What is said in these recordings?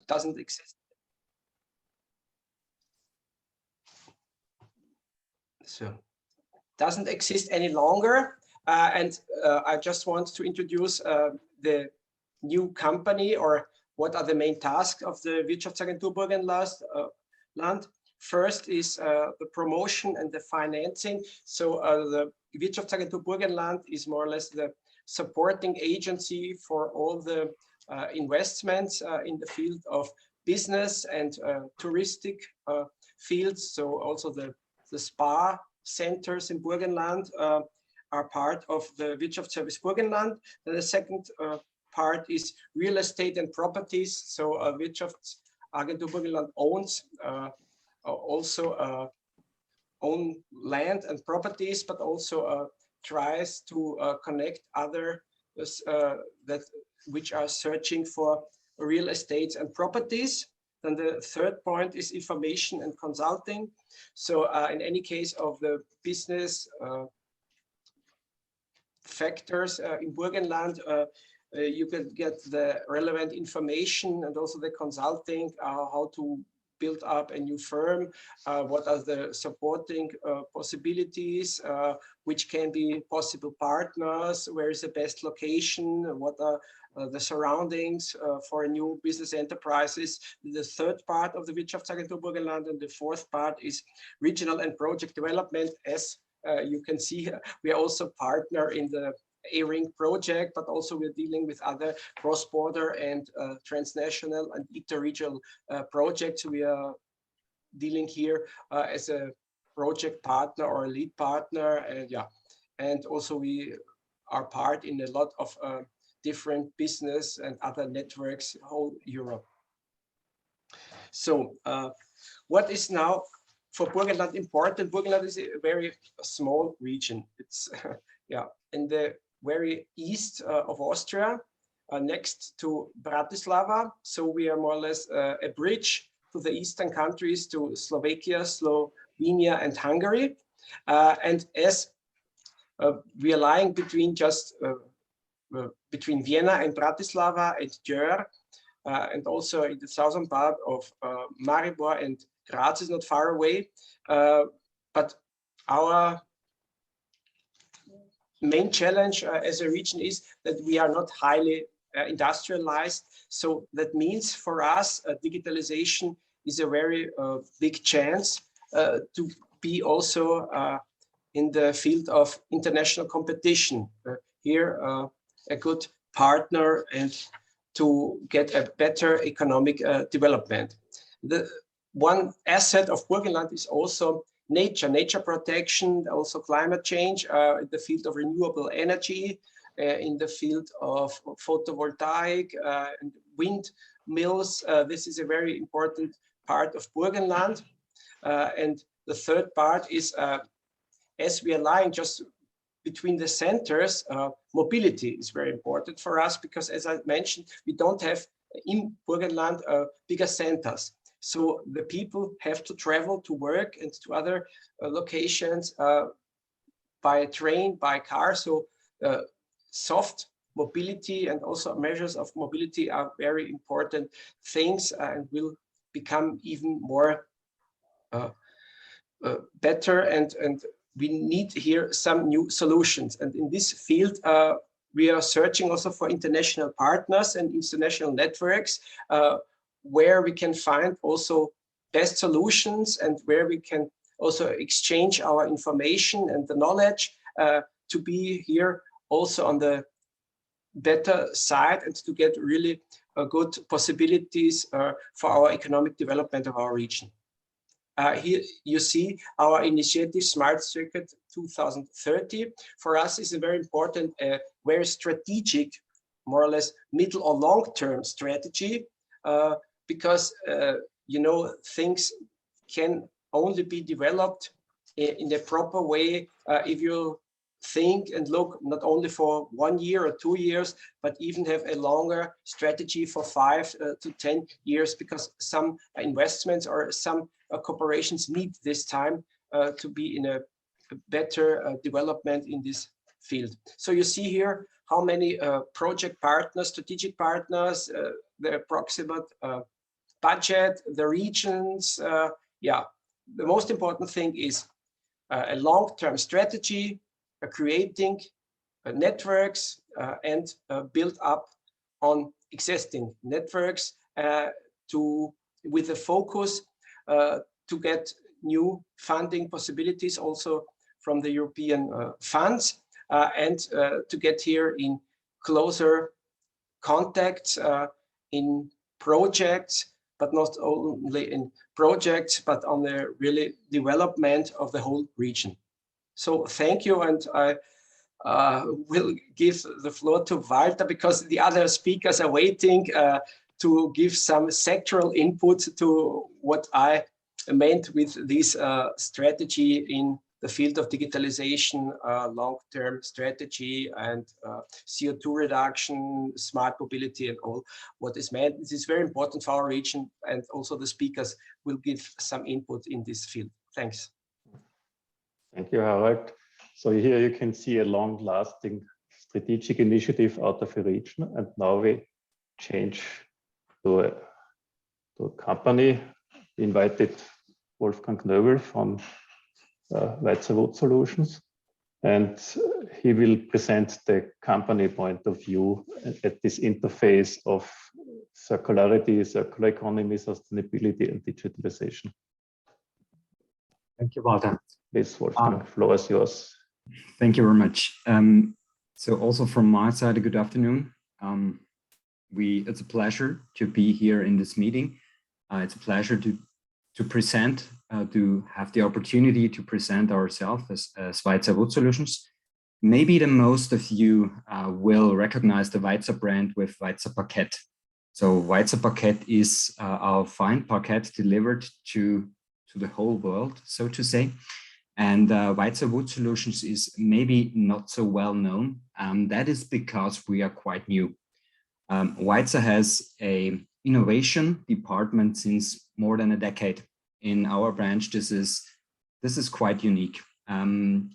doesn't exist. So doesn't exist any longer. And I just want to introduce the new company, or what are the main tasks of the Wirtschaftsagentur Burgenland. First is the promotion and the financing. So the Wirtschaftsagentur Burgenland is more or less the supporting agency for all the investments in the field of business and touristic fields. So also the spa centers in Burgenland are part of the Wirtschaftsservice Burgenland. The second part is real estate and properties. So Wirtschaftsagentur Burgenland owns also own land and properties, but also tries to connect other which are searching for real estates and properties. Then the third point is information and consulting. So in any case of the business factors in Burgenland, you can get the relevant information and also the consulting, how to build up a new firm, what are the supporting possibilities, which can be possible partners, where is the best location, what are the surroundings for a new business enterprises. The third part of the Wirtschaftsagentur Burgenland, and the fourth part is regional and project development. As you can see, we are also partner in the A-Ring project, but also we're dealing with other cross-border and transnational and interregional projects. We are dealing here as a project partner or a lead partner, and yeah, and also we are part in a lot of different business and other networks whole Europe. So what is now for Burgenland important? Burgenland is a very small region. It's yeah, in the very east of Austria, next to Bratislava. So we are more or less a bridge to the eastern countries, to Slovakia, Slovenia, and Hungary. And as we are lying between between Vienna and Bratislava and Győr, and also in the southern part of Maribor and Graz is not far away. But our main challenge as a region is that we are not highly industrialized. So that means for us, digitalization is a very big chance to be also in the field of international competition. Here, a good partner and to get a better economic development. The one asset of Burgenland is also nature protection, also climate change, in the field of renewable energy, in the field of photovoltaic and windmills. This is a very important part of Burgenland. And the third part is, as we are lying just between the centers, mobility is very important for us, because as I mentioned, we don't have in Burgenland bigger centers. So the people have to travel to work and to other locations by train, by car. So soft mobility and also measures of mobility are very important things and will become even more better. And we need here some new solutions. And in this field, we are searching also for international partners and international networks, where we can find also best solutions and where we can also exchange our information and the knowledge to be here also on the better side and to get really good possibilities for our economic development of our region. Here you see our initiative Smart Circuit 2030. For us is a very important, very strategic, more or less middle or long-term strategy, because you know, things can only be developed in a proper way if you think and look not only for 1 year or 2 years, but even have a longer strategy for 5 to 10 years, because some investments or some corporations need this time to be in a better development in this field. So you see here how many project partners, strategic partners, the approximate budget, the regions. Yeah, the most important thing is a long-term strategy, creating networks and build up on existing networks with a focus to get new funding possibilities also from the European funds and to get here in closer contacts in projects, but not only in projects, but on the really development of the whole region. So thank you, and I will give the floor to Walter because the other speakers are waiting to give some sectoral input to what I meant with this strategy in the field of digitalization, long-term strategy and CO2 reduction, smart mobility and all what is meant. This is very important for our region, and also the speakers will give some input in this field. Thanks. Thank you, Harald. So here you can see a long-lasting strategic initiative out of a region, and now we change to a company. We invited Wolfgang Knöbel from Weizer Wood Solutions, and he will present the company point of view at this interface of circularity, circular economy, sustainability, and digitalization. Thank you, Walter. Please, Wolfgang, the floor is yours. Thank you very much. So also from my side, good afternoon. It's a pleasure to be here in this meeting. It's a pleasure to present, to have the opportunity to present ourselves as Weizer Wood Solutions. Maybe the most of you will recognize the Weizer brand with Weizer Parkett. So Weizer Parkett is our fine parquet delivered to the whole world, so to say. And Weizer Wood Solutions is maybe not so well known. That is because we are quite new. Weizer has an innovation department since more than a decade. In our branch, this is quite unique.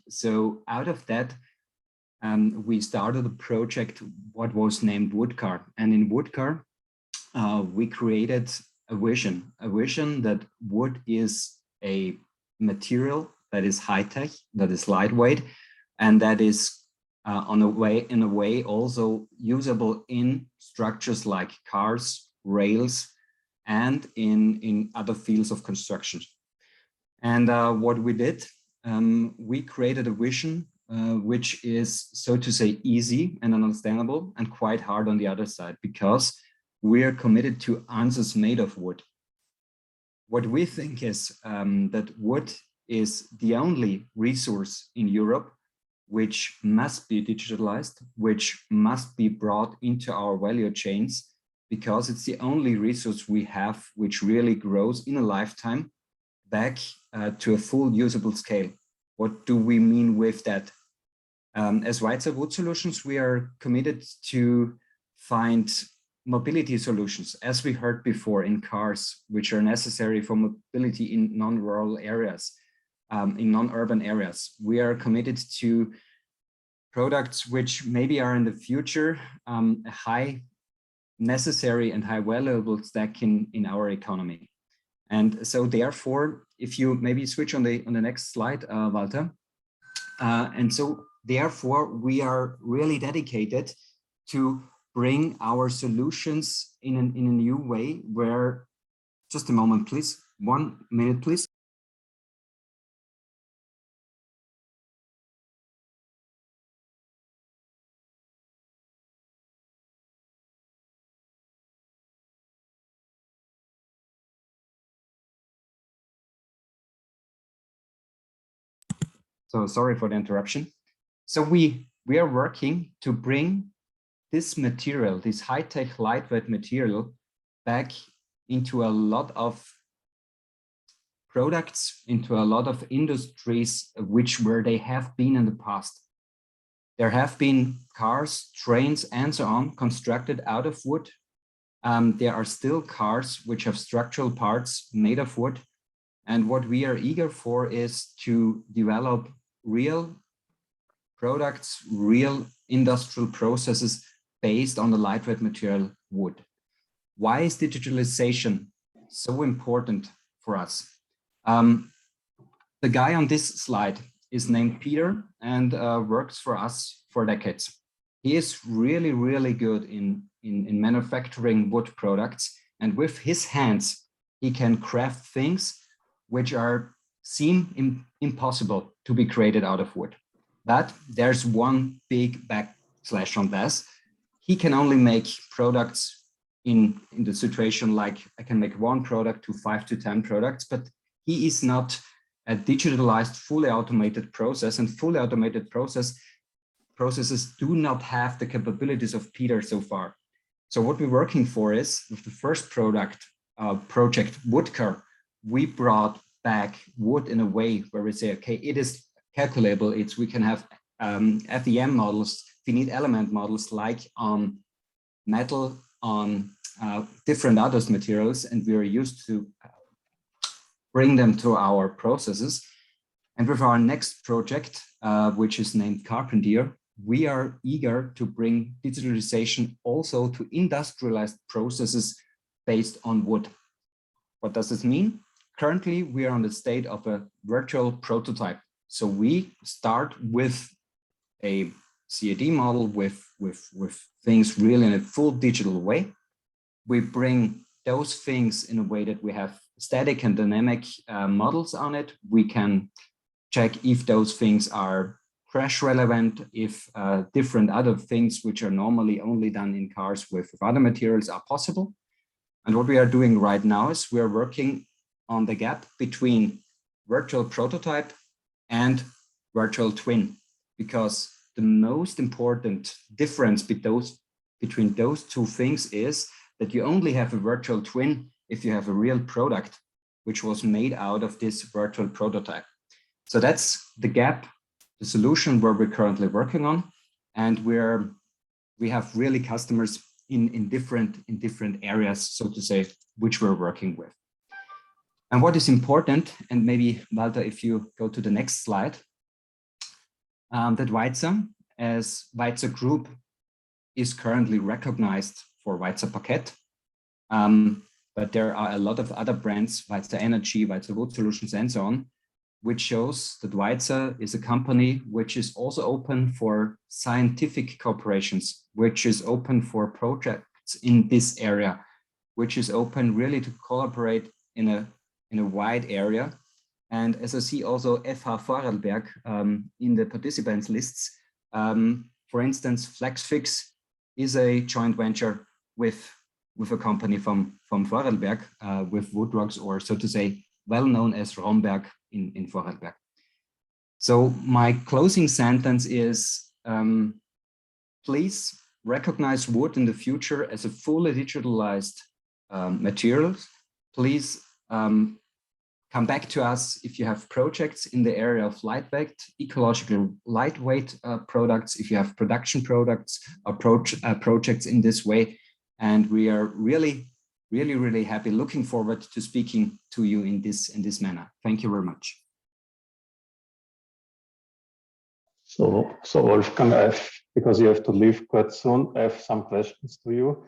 So out of that, we started a project what was named Woodcar. And in Woodcar, we created a vision that wood is a material that is high-tech, that is lightweight, and that is in a way also usable in structures like cars, rails, and in other fields of construction. And what we did, we created a vision which is, so to say, easy and understandable and quite hard on the other side, because we are committed to answers made of wood. What we think is that wood is the only resource in Europe which must be digitalized, which must be brought into our value chains, because it's the only resource we have which really grows in a lifetime back to a full usable scale. What do we mean with that? As Weizer Wood Solutions, we are committed to find mobility solutions, as we heard before, in cars, which are necessary for mobility in non-rural areas, in non-urban areas. We are committed to products which maybe are in the future a high necessary and high valuable stack in our economy. And so therefore, if you maybe switch on the next slide, Walter. And so therefore, we are really dedicated to bring our solutions in a new way where, just a moment, please. 1 minute, please. So sorry for the interruption. So we are working to bring this material, this high-tech lightweight material, back into a lot of products, into a lot of industries where they have been in the past. There have been cars, trains, and so on constructed out of wood. There are still cars which have structural parts made of wood. And what we are eager for is to develop real products, real industrial processes based on the lightweight material wood. Why is digitalization so important for us? The guy on this slide is named Peter and works for us for decades. He is really, really good in manufacturing wood products, and with his hands, he can craft things which seem impossible to be created out of wood. But there's one big backslash on this. He can only make products in the situation like I can make one product to 5 to 10 products, but he is not a digitalized, fully automated process, and fully automated processes do not have the capabilities of Peter so far. So what we're working for is with the first project Woodcar, we brought back wood in a way where we say, okay, it is calculable. We can have FEM models, finite element models like on metal, on different other materials, and we are used to bring them to our processes. And with our next project, which is named Carpentier, we are eager to bring digitalization also to industrialized processes based on wood. What does this mean? Currently, we are on the state of a virtual prototype. So we start with a CAD model with things really in a full digital way. We bring those things in a way that we have static and dynamic models on it. We can check if those things are crash relevant, if different other things which are normally only done in cars with other materials are possible. And what we are doing right now is we are working on the gap between virtual prototype and virtual twin, because the most important difference between those two things is that you only have a virtual twin if you have a real product which was made out of this virtual prototype. So that's the gap, the solution where we're currently working on, and we have really customers in different areas, so to say, which we're working with. And what is important, and maybe Walter, if you go to the next slide, that Weitzer, as Weitzer Group, is currently recognized for Weitzer Paket. But there are a lot of other brands, Weitzer Energy, Weitzer Wood Solutions, and so on, which shows that Weitzer is a company which is also open for scientific cooperations, which is open for projects in this area, which is open really to collaborate in a wide area. And as I see also FH Vorarlberg in the participants lists, for instance, FlexFix is a joint venture with a company from Vorarlberg with Woodworks, or so to say, well known as Romberg in Vorarlberg. So my closing sentence is, please recognize wood in the future as a fully digitalized material. Please come back to us if you have projects in the area of lightweight, ecologically lightweight products, if you have production products or projects in this way. And we are really happy, looking forward to speaking to you in this manner. Thank you very much. So Wolfgang, because you have to leave quite soon, I have some questions to you.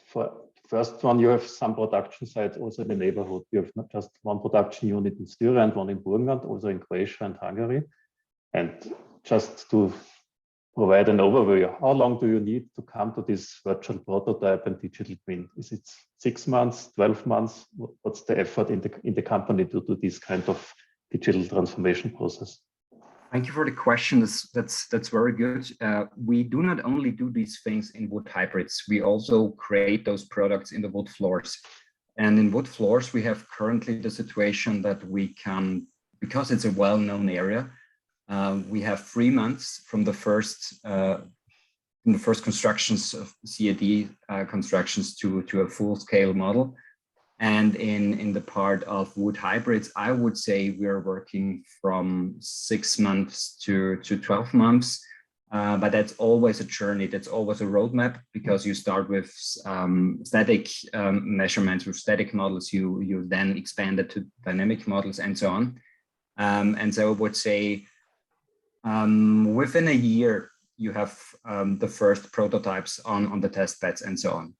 For first one, you have some production sites also in the neighborhood. You have not just one production unit in Styria and one in Burgenland, also in Croatia and Hungary. And just to provide an overview, how long do you need to come to this virtual prototype and digital twin? Is it 6 months, 12 months? What's the effort in the company to do this kind of digital transformation process? Thank you for the question. That's very good. We do not only do these things in wood hybrids, we also create those products in the wood floors. And in wood floors, we have currently the situation that we can, because it's a well-known area, we have 3 months from the first constructions of CAD constructions to a full-scale model. And in the part of wood hybrids, I would say we are working from 6 months to 12 months. But that's always a journey. That's always a roadmap, because you start with static measurements, with static models, you then expand it to dynamic models and so on. And so I would say within a year, you have the first prototypes on the test beds and so on.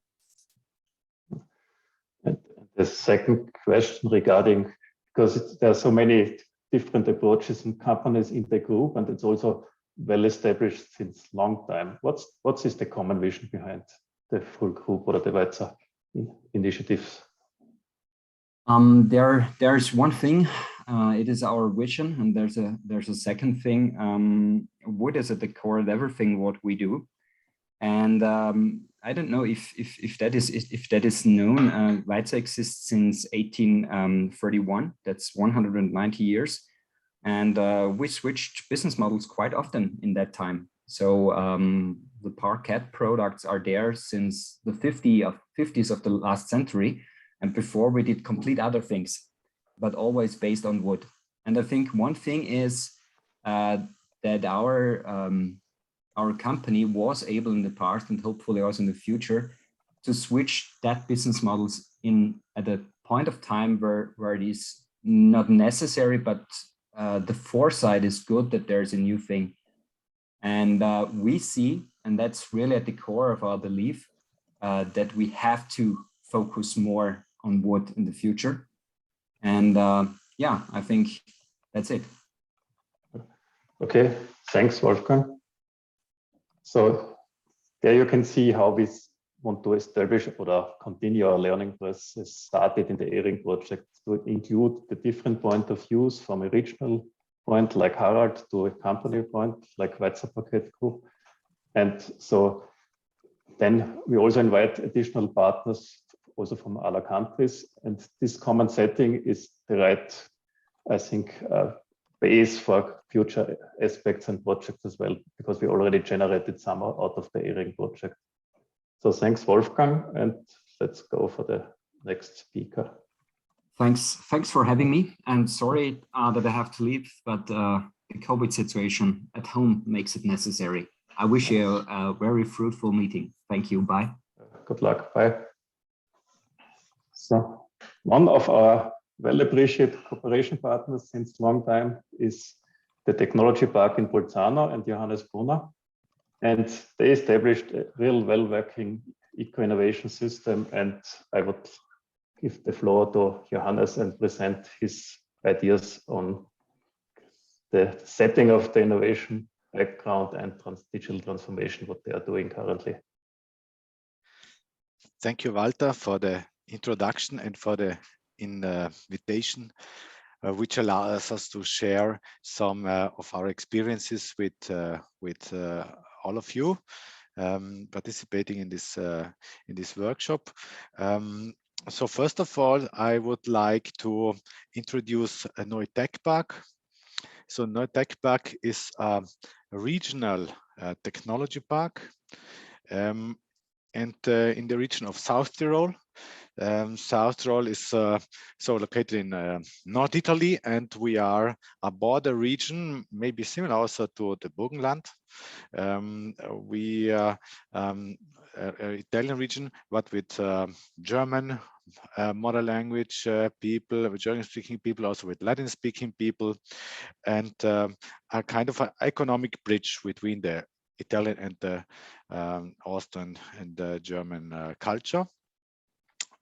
And the second question regarding, because there are so many different approaches and companies in the group, and it's also well established since long time. What is the common vision behind the full group or the Weitzer initiatives? There's one thing. It is our vision, and there's a second thing. Wood is at the core of everything what we do, and I don't know if that is known. Weitzer exists since 1831. That's 190 years, and we switched business models quite often in that time. So the parquet products are there since the 50s of the last century. And before we did complete other things, but always based on wood. And I think one thing is that our company was able in the past, and hopefully also in the future, to switch that business models at a point of time where it is not necessary, but the foresight is good that there's a new thing. And we see, and that's really at the core of our belief, that we have to focus more on wood in the future. And yeah, I think that's it. Okay, thanks, Wolfgang. So there you can see how we want to establish or continue our learning process started in the Ehring project to include the different point of views from a regional point like Harald to a company point like Weitzer Parquet Group. And so then we also invite additional partners also from other countries. And this common setting is the right, I think, base for future aspects and projects as well, because we already generated some out of the Ehring project. So thanks, Wolfgang, and let's go for the next speaker. Thanks for having me. And sorry that I have to leave, but the COVID situation at home makes it necessary. I wish you a very fruitful meeting. Thank you. Bye. Good luck. Bye. So one of our well-appreciated cooperation partners since a long time is the Technology Park in Bolzano and Johannes Brunner. And they established a real well-working eco-innovation system. And I would give the floor to Johannes and present his ideas on the setting of the innovation background and digital transformation, what they are doing currently. Thank you, Walter, for the introduction and for the invitation, which allows us to share some of our experiences with all of you participating in this workshop. So first of all, I would like to introduce a Neue Tech Park. So Neue Tech Park is a regional technology park, and in the region of South Tyrol. South Tyrol is so located in North Italy, and we are a border region, maybe similar also to the Burgenland. We are Italian region, but with German mother language people, German-speaking people, also with Latin-speaking people, and a kind of an economic bridge between the Italian and the Austrian and the German culture.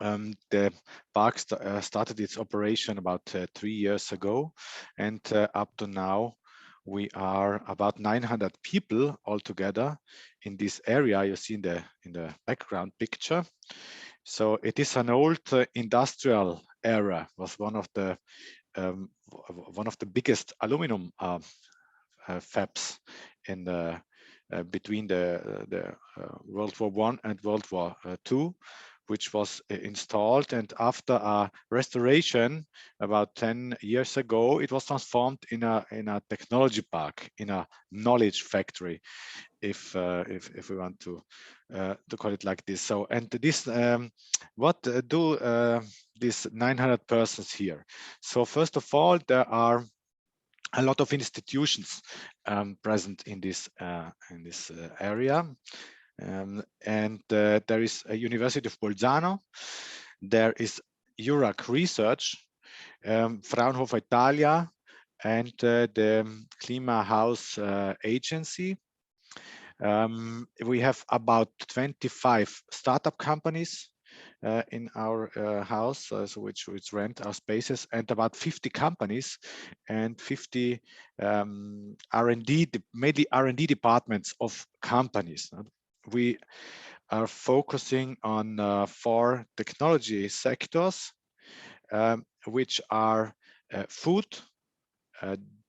The park started its operation about 3 years ago, and up to now we are about 900 people altogether in this area. You see in the background picture. So it is an old industrial area. Was one of the biggest aluminum fabs in the between the World War I and World War II, which was installed, and after a restoration about 10 years ago, it was transformed in a technology park, in a knowledge factory, if we want to call it like this. So, and this, what do these 900 persons here? So first of all, there are a lot of institutions present in this area. And there is a University of Bolzano, there is URAC Research, Fraunhofer Italia, and the Klimahaus Agency. We have about 25 startup companies in our house, so which rent our spaces, and about 50 companies and 50 R&D, mainly R&D departments of companies. We are focusing on 4 technology sectors, which are food,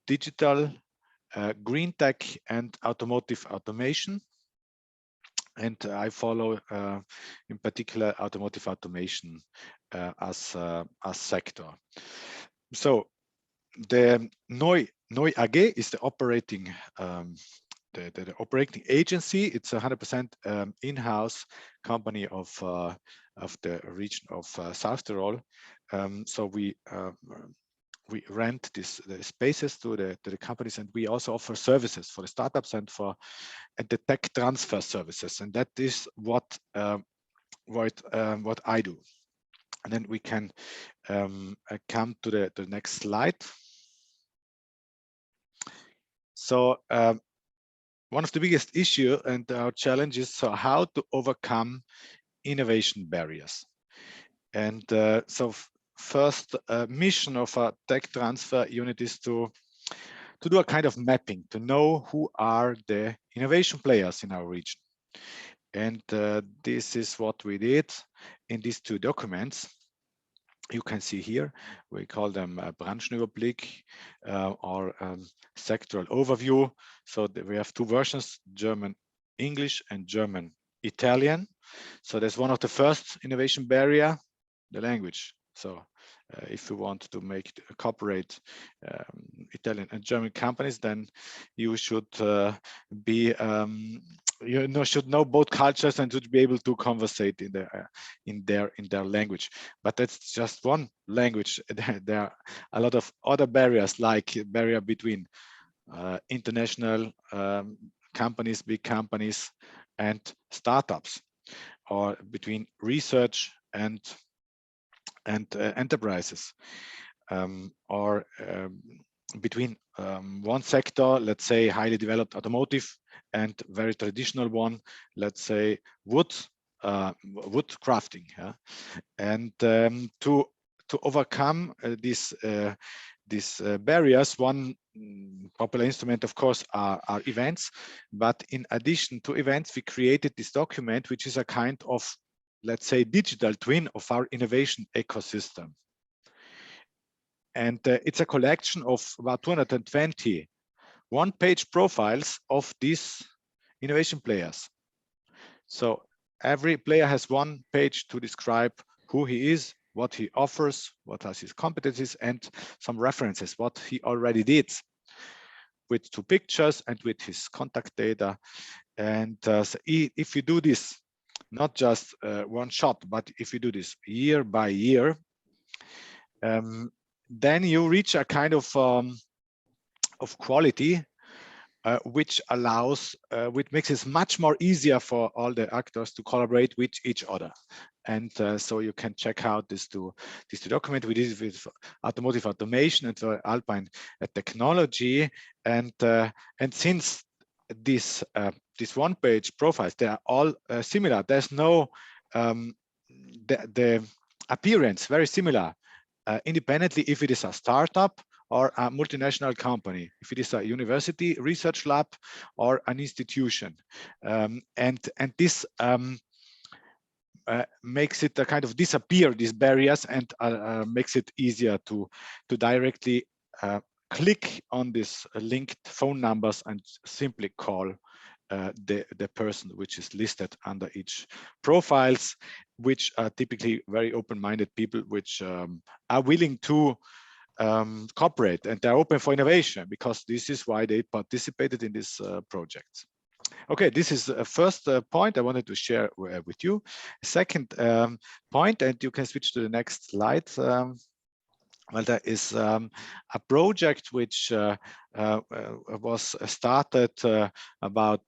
digital, green tech, and automotive automation. And I follow, in particular, automotive automation as sector. So the NEU AG is the operating the operating agency. It's a 100% in-house company of the region of South Tyrol. So we rent the spaces to the companies, and we also offer services for the startups and the tech transfer services, and that is what I do. And then we can come to the next slide. So one of the biggest issue and our challenge is how to overcome innovation barriers. And so first mission of a tech transfer unit is to do a kind of mapping, to know who are the innovation players in our region. And this is what we did in these 2 documents. You can see here, we call them Branchenüberblick or sectoral overview. So we have 2 versions, German English and German Italian. So that's one of the first innovation barrier, the language. So if you want to cooperate Italian and German companies, then you should should know both cultures and should be able to conversate in their language. But that's just one language. There are a lot of other barriers, like barrier between international companies, big companies, and startups, or between research and enterprises, or between one sector, let's say highly developed automotive, and very traditional one, let's say wood crafting. Yeah? And to overcome these barriers, one popular instrument, of course, are events. But in addition to events, we created this document, which is a kind of, let's say, digital twin of our innovation ecosystem. And it's a collection of about 220 one-page profiles of these innovation players. So every player has one page to describe who he is, what he offers, what are his competencies, and some references, what he already did, with 2 pictures and with his contact data. And so if you do this, not just one shot, but if you do this year by year, then you reach a kind of quality which makes it much more easier for all the actors to collaborate with each other. And so you can check out these two documents. We did it with automotive automation and Alpine technology, and since this one-page profiles, they are all similar. There's no the appearance very similar, independently if it is a startup or a multinational company, if it is a university research lab or an institution, and this makes it a kind of disappear these barriers, and makes it easier to directly click on this linked phone numbers and simply call the person which is listed under each profiles, which are typically very open-minded people, which are willing to cooperate, and they're open for innovation, because this is why they participated in this project. Okay, this is a first point I wanted to share with you. Second point, and you can switch to the next slide. Well, there is a project which was started about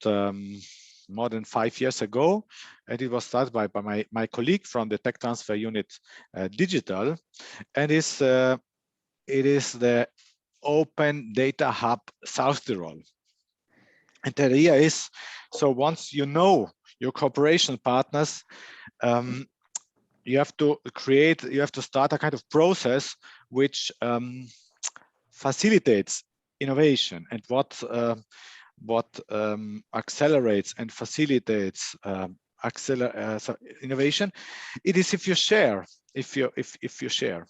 more than 5 years ago, and it was started by my colleague from the tech transfer unit Digital, and it is the Open Data Hub South Tyrol. And the idea is, so once you know your cooperation partners, you have to start a kind of process which facilitates innovation, and what accelerates and facilitates innovation. It is if you share. If you share,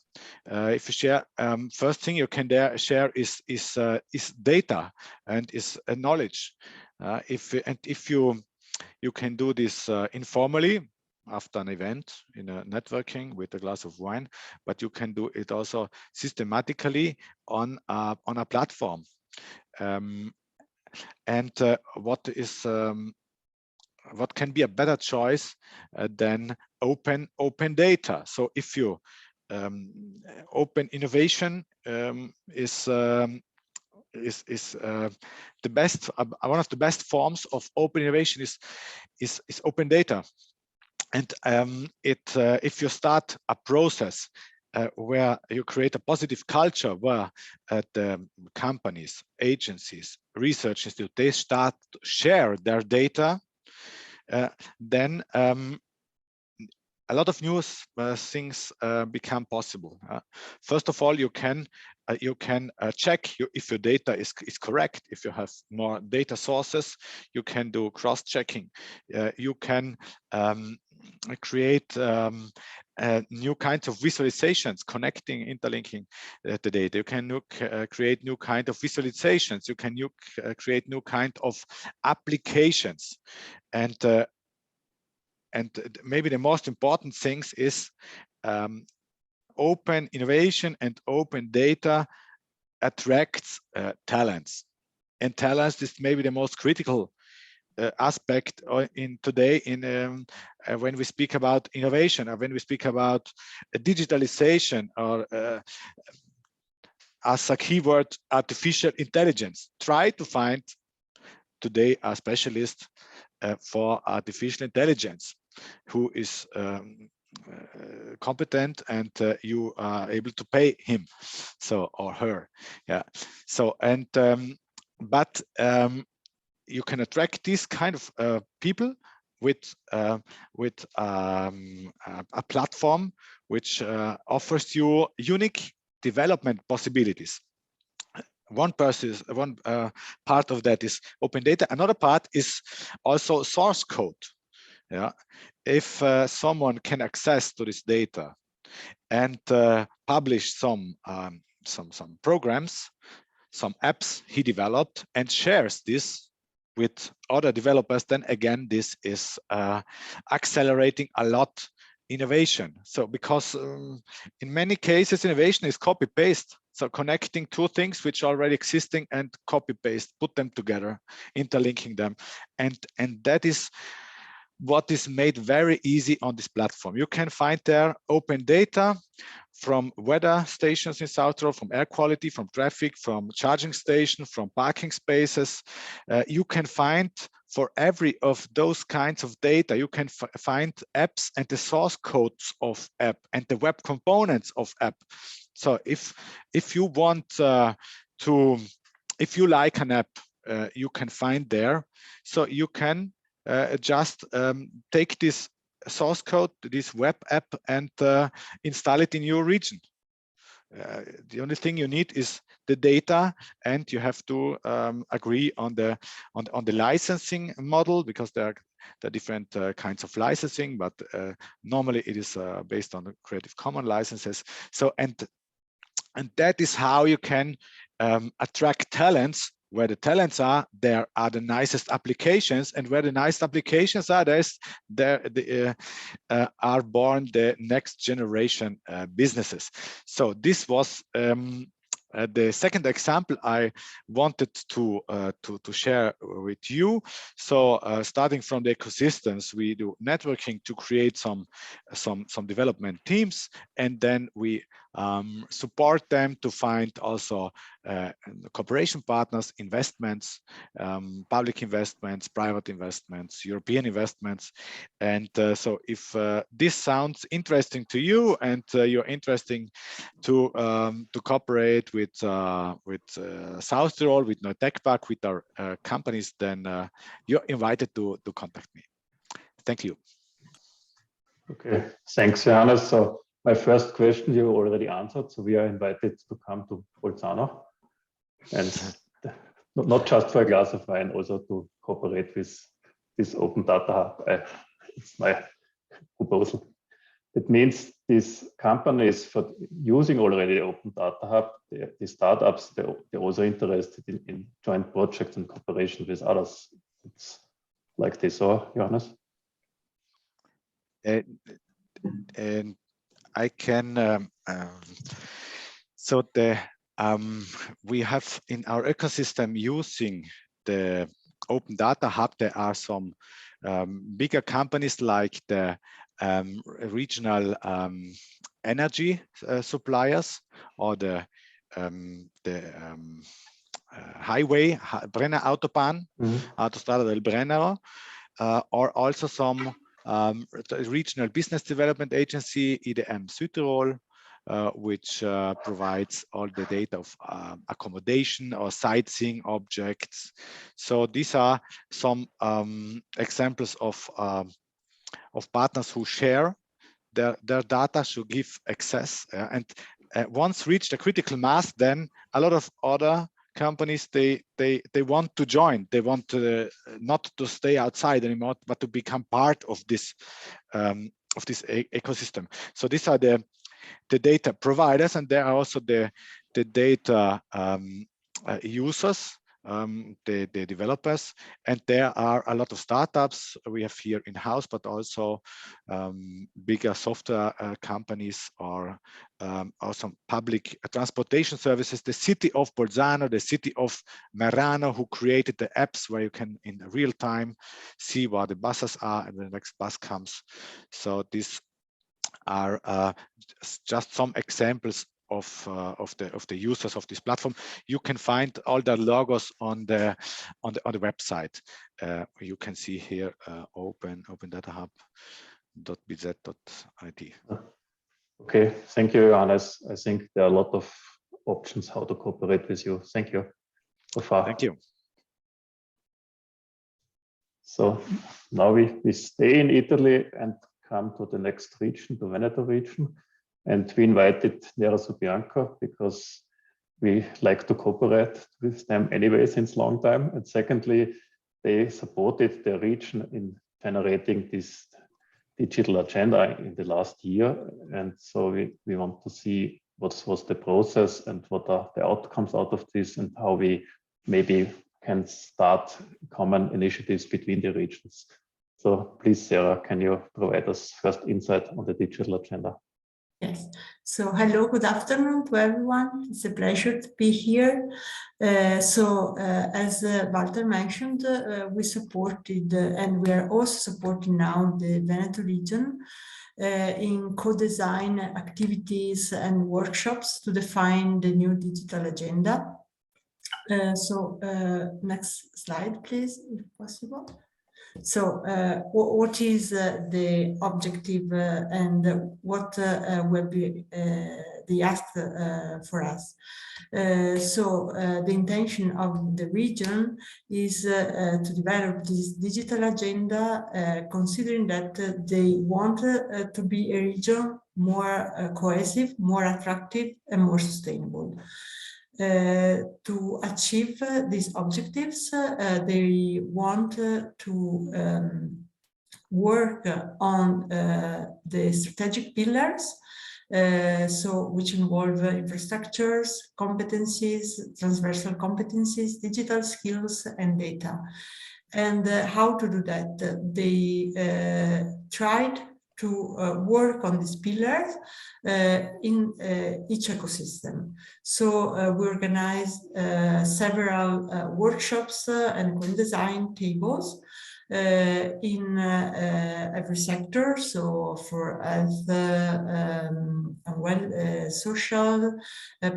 first thing you can share is data and is knowledge. If you can do this informally after an event in a networking with a glass of wine, but you can do it also systematically on a platform. What can be a better choice than open data? So if you open innovation is the best. One of the best forms of open innovation is open data, and if you start a process where you create a positive culture, where the companies, agencies, research institutes, they start to share their data, then a lot of new things become possible. First of all, you can check if your data is correct. If you have more data sources, you can do cross-checking. You can create new kinds of visualizations, connecting, interlinking the data. You can create new kind of visualizations. You can create new kind of applications, and maybe the most important things is open innovation and open data attracts talents, and talents is maybe the most critical aspect in today in when we speak about innovation, or when we speak about digitalization, or as a keyword, artificial intelligence. Try to find today a specialist for artificial intelligence who is competent, and you are able to pay him, so, or her. Yeah. So, and but you can attract these kind of people with a platform which offers you unique development possibilities. One part of that is open data. Another part is also source code. Yeah, if someone can access to this data and publish some programs, some apps he developed, and shares this with other developers, then again, this is accelerating a lot innovation. So because in many cases, innovation is copy-paste. So connecting two things which are already existing and copy-paste, put them together, interlinking them. And that is what is made very easy on this platform. You can find there open data from weather stations in South Tirol, from air quality, from traffic, from charging stations, from parking spaces. You can find for every of those kinds of data, you can find apps and the source codes of app and the web components of app. So if you want if you like an app, you can find there. So you can just take this source code, this web app, and install it in your region. The only thing you need is the data, and you have to agree on the licensing model, because there are different kinds of licensing, but normally it is based on the Creative Commons licenses. So and that is how you can attract talents. Where the talents are, there are the nicest applications, and where the nice applications are, are born the next generation businesses. So this was the second example I wanted to share with you. So starting from the ecosystems, we do networking to create some development teams, and then we support them to find also cooperation partners, investments, public investments, private investments, European investments. And so if this sounds interesting to you, and you're interested to cooperate with South Tirol, with Neutech, with our companies, then you're invited to contact me. Thank you. Okay, thanks, Johannes. So my first question you already answered. So we are invited to come to Bolzano, and not just for a glass of wine, also to cooperate with this Open Data Hub. It's my proposal. It means these companies for using already the Open Data Hub, the startups, they're also interested in joint projects and cooperation with others. It's like this, or Johannes? And I can, so we have in our ecosystem using the Open Data Hub, there are some bigger companies like the regional energy suppliers or the highway, Brenner Autobahn, Autostrada del Brennero, or also some regional business development agency, IDM Südtirol, which provides all the data of accommodation or sightseeing objects. So these are some examples of partners who share their data to give access. And once reached a critical mass, then a lot of other companies, they want to join. They want to not to stay outside anymore, but to become part of this ecosystem. So these are the data providers, and there are also the data users, the developers, and there are a lot of startups we have here in-house, but also bigger software companies or also public transportation services. The city of Bolzano, the city of Merano, who created the apps where you can in real time see where the buses are and when the next bus comes. So these are just some examples of the users of this platform. You can find all the logos on the website. You can see here opendatahub.bz.it. Okay, thank you, Johannes. I think there are a lot of options how to cooperate with you. Thank you so far. Thank you. So now we stay in Italy and come to the next region, the Veneto region. And we invited Nera Subianco because we like to cooperate with them anyway since long time. And secondly, they supported the region in generating this digital agenda in the last year. And so we want to see what was the process and what are the outcomes out of this and how we maybe can start common initiatives between the regions. So please, Sarah, can you provide us first insight on the digital agenda? Yes. So hello, good afternoon to everyone. It's a pleasure to be here. As Walter mentioned, we supported and we are also supporting now the Veneto region in co-design activities and workshops to define the new digital agenda. Next slide, please, if possible. So what is the objective and what will be the ask for us? The intention of the region is to develop this digital agenda, considering that they want to be a region more cohesive, more attractive, and more sustainable. To achieve these objectives, they want to work on the strategic pillars, which involve infrastructures, competencies, transversal competencies, digital skills, and data. And how to do that? They tried to work on these pillars in each ecosystem. So we organized several workshops and design tables in every sector. So for health, social,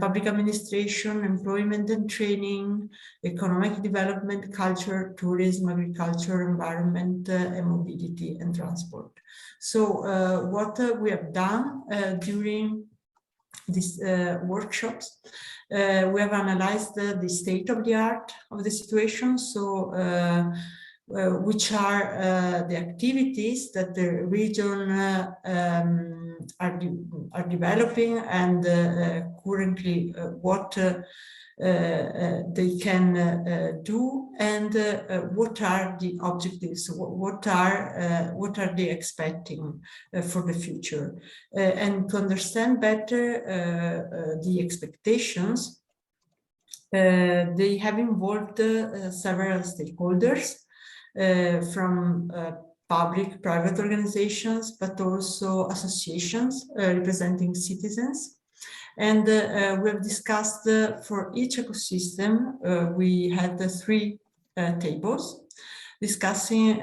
public administration, employment and training, economic development, culture, tourism, agriculture, environment, and mobility and transport. So what we have done during these workshops, we have analyzed the state of the art of the situation. So which are the activities that the region are developing, and currently what they can do, and what are the objectives, what are they expecting for the future, and to understand better the expectations. They have involved several stakeholders from public, private organizations, but also associations representing citizens. And we have discussed for each ecosystem, we had 3 tables discussing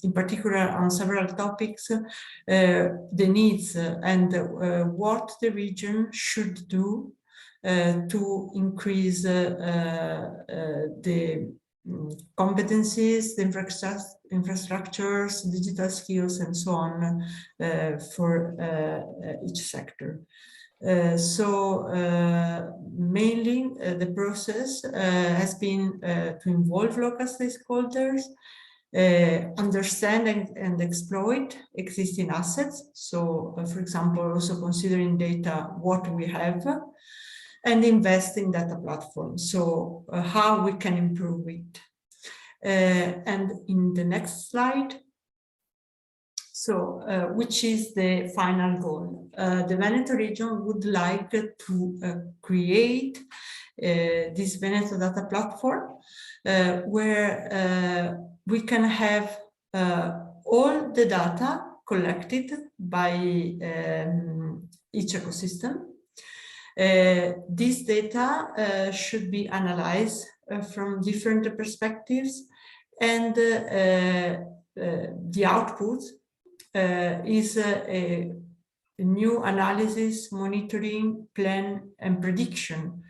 in particular on several topics, the needs and what the region should do to increase the competencies, the infrastructures, digital skills, and so on for each sector. Mainly the process has been to involve local stakeholders, understand and exploit existing assets. So, for example, also considering data, what we have, and invest in data platforms. So how we can improve it. And in the next slide, so which is the final goal? The Veneto region would like to create this Veneto data platform where we can have all the data collected by each ecosystem. This data should be analyzed from different perspectives, and the output is a new analysis, monitoring, plan, and prediction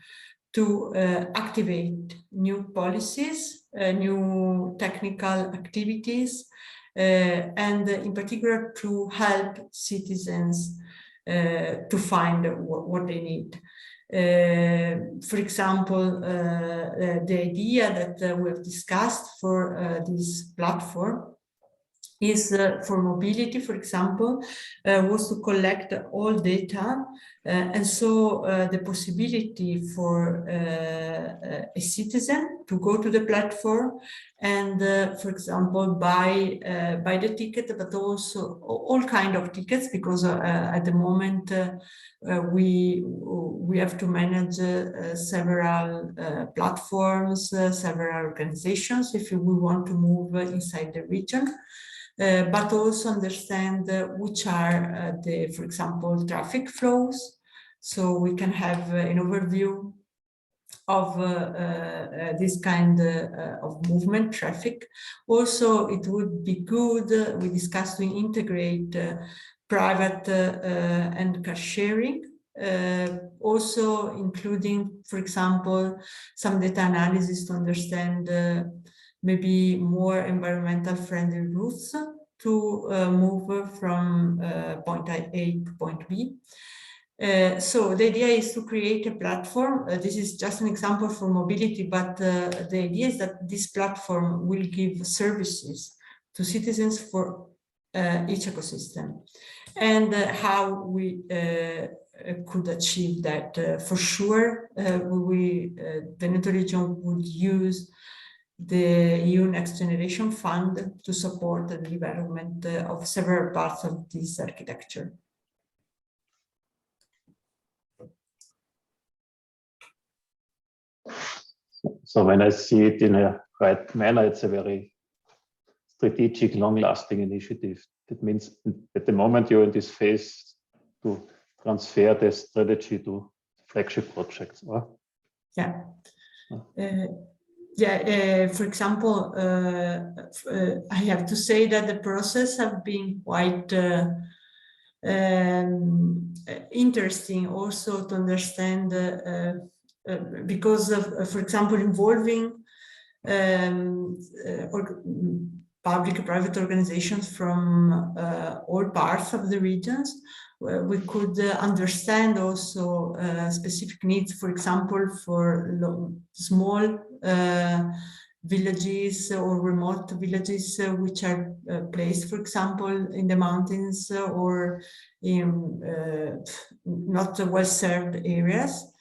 to activate new policies, new technical activities, and in particular to help citizens to find what they need. For example, the idea that we've discussed for this platform is for mobility, for example, was to collect all data, and so the possibility for a citizen to go to the platform and, for example, buy the ticket, but also all kind of tickets, because at the moment we have to manage several platforms, several organizations if we want to move inside the region. But also understand which are the, for example, traffic flows. So we can have an overview of this kind of movement, traffic. Also, it would be good, we discussed to integrate private and car sharing, also including, for example, some data analysis to understand maybe more environmental friendly routes to move from point A to point B. So the idea is to create a platform. This is just an example for mobility, but the idea is that this platform will give services to citizens for each ecosystem. And how we could achieve that. For sure, the Veneto region would use the EU Next Generation Fund to support the development of several parts of this architecture. So when I see it in a right manner, it's a very strategic, long-lasting initiative. That means at the moment you're in this phase to transfer the strategy to flagship projects. Or? Yeah. For example, I have to say that the process have been quite interesting also to understand because of, for example, involving public-private organizations from all parts of the regions. We could understand also villages or remote villages which are placed, for example, in the mountains or in not well-served areas.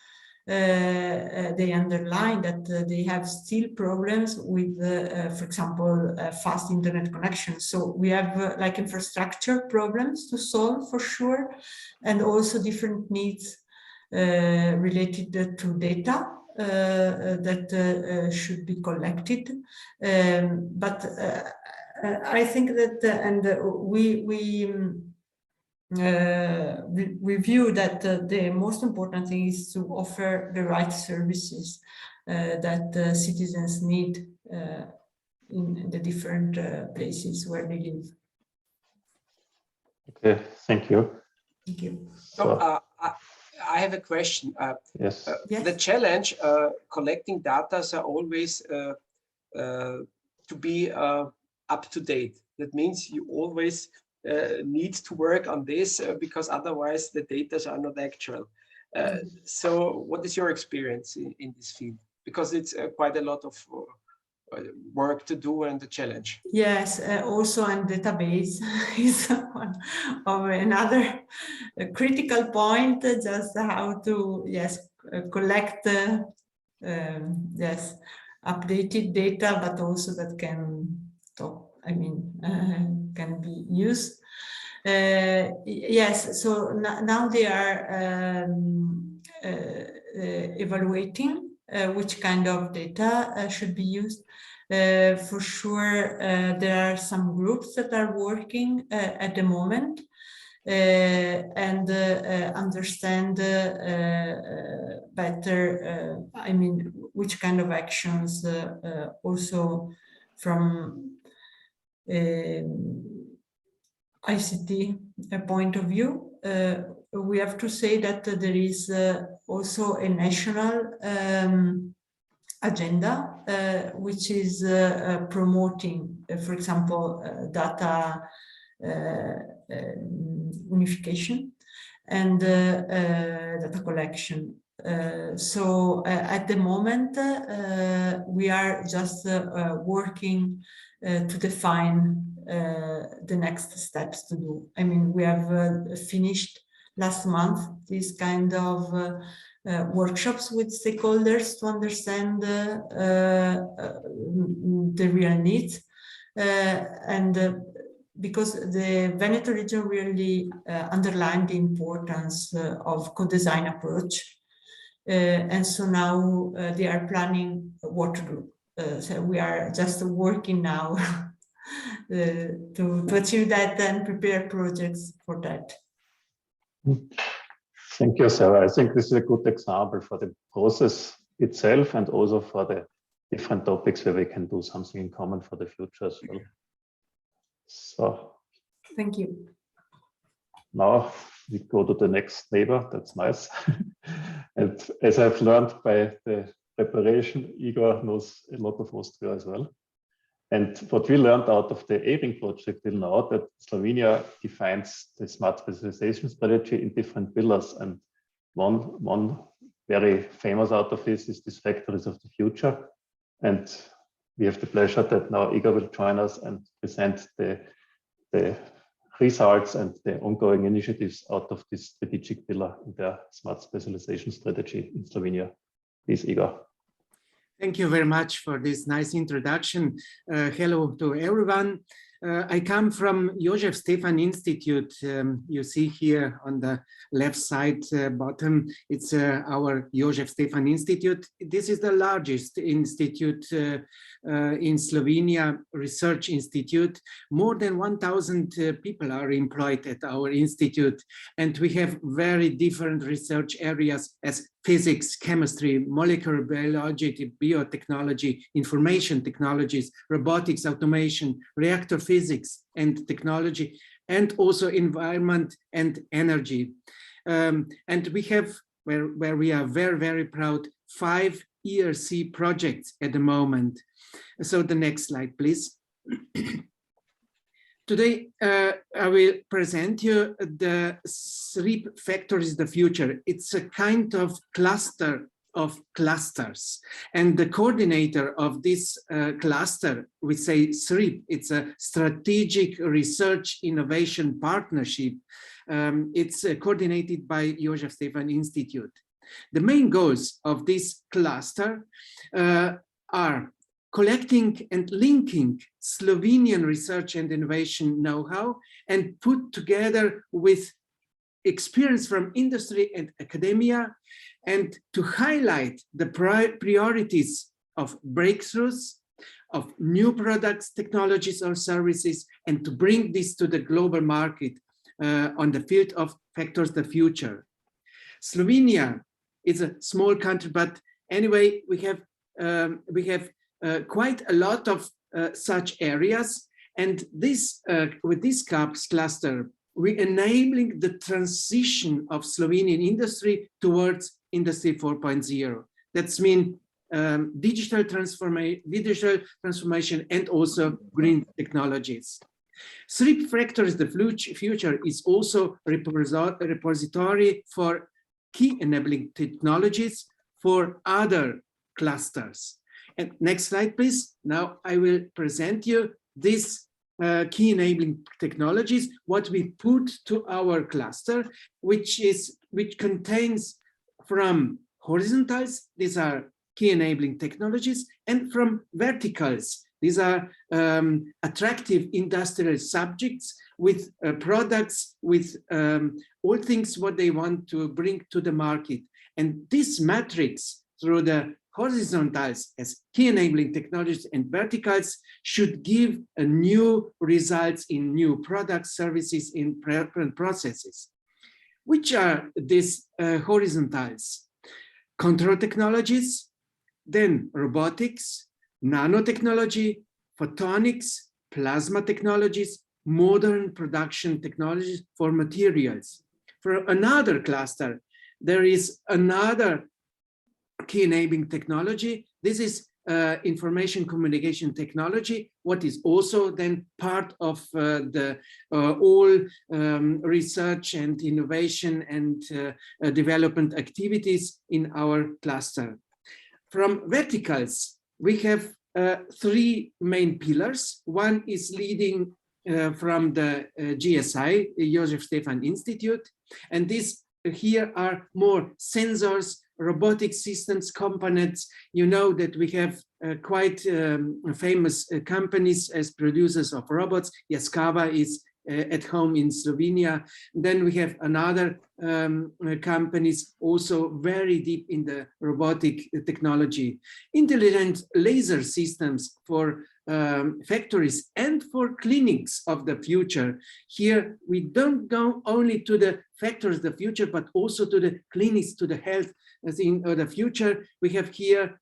They underline that they have still problems with, for example, fast internet connection. So we have like infrastructure problems to solve for sure, and also different needs related to data that should be collected. But I think that, and we view that the most important thing is to offer the right services that citizens need in the different places where they live. Okay, thank you. Thank you. So, I have a question. Yes. Yes. The challenge collecting data are always to be up to date. That means you always need to work on this because otherwise the data are not actual. So what is your experience in this field? Because it's quite a lot of work to do and the challenge. Yes, also and database is one of another critical point, just how to, yes, collect, yes, updated data, but also that can talk, I mean, can be used. Yes, so now they are evaluating which kind of data should be used. For sure, there are some groups that are working at the moment and understand better, I mean, which kind of actions also from ICT point of view. We have to say that there is also a national agenda which is promoting, for example, data unification and data collection. So at the moment we are just working to define the next steps to do. I mean, we have finished last month this kind of workshops with stakeholders to understand the real needs. And because the Veneto region really underlined the importance of co-design approach. And so now they are planning what to do. So we are just working now to achieve that and prepare projects for that. Thank you, Sarah. I think this is a good example for the process itself and also for the different topics where we can do something in common for the future as well. So, thank you. Now we go to the next neighbor. That's nice. And as I've learned by the preparation, Igor knows a lot of Austria as well. And what we learned out of the ARING project till now, that Slovenia defines the smart specialization strategy in different pillars. And one very famous out of this is this Factories of the Future. And we have the pleasure that now Igor will join us and present the results and the ongoing initiatives out of this strategic pillar in their smart specialization strategy in Slovenia. Please, Igor. Thank you very much for this nice introduction. Hello to everyone. I come from Jožef Stefan Institute. You see here on the left side bottom, it's our Jožef Stefan Institute. This is the largest institute in Slovenia, research institute. More than 1,000 people are employed at our institute, and we have very different research areas as physics, chemistry, molecular biology, biotechnology, information technologies, robotics, automation, reactor physics and technology, and also environment and energy. And we have, where we are very, very proud, 5 ERC projects at the moment. So the next slide, please. Today, I will present you the 3 factories of the future. It's a kind of cluster of clusters. And the coordinator of this cluster, we say SRIP, it's a Strategic Research Innovation Partnership. It's coordinated by Josef Stefan Institute. The main goals of this cluster are collecting and linking Slovenian research and innovation know-how and put together with experience from industry and academia, and to highlight the priorities of breakthroughs, of new products, technologies or services, and to bring this to the global market on the field of factors the future. Slovenia is a small country, but anyway, we have quite a lot of such areas, and this with this CAPS cluster, we're enabling the transition of Slovenian industry towards Industry 4.0. That's mean digital transformation and also green technologies. SRIP Factors the Future is also a repository for key enabling technologies for other clusters. And next slide, please. Now I will present you this key enabling technologies, what we put to our cluster, which contains from horizontals, these are key enabling technologies, and from verticals, these are attractive industrial subjects with products, with all things what they want to bring to the market. And this matrix through the horizontals as key enabling technologies and verticals should give a new results in new products, services, in processes. Which are these horizontals? Control technologies, then robotics, nanotechnology, photonics, plasma technologies, modern production technologies for materials. For another cluster, there is another key enabling technology. This is information communication technology, what is also then part of the all research and innovation and development activities in our cluster. From verticals, we have three main pillars. One is leading from the GSI, Josef Stefan Institute, and these here are more sensors, robotic systems, components. You know that we have quite famous companies as producers of robots. Yaskava is at home in Slovenia. Then we have another companies also very deep in the robotic technology. Intelligent laser systems for factories and for clinics of the future. Here we don't go only to the factories of the future, but also to the clinics, to the health in the future. We have here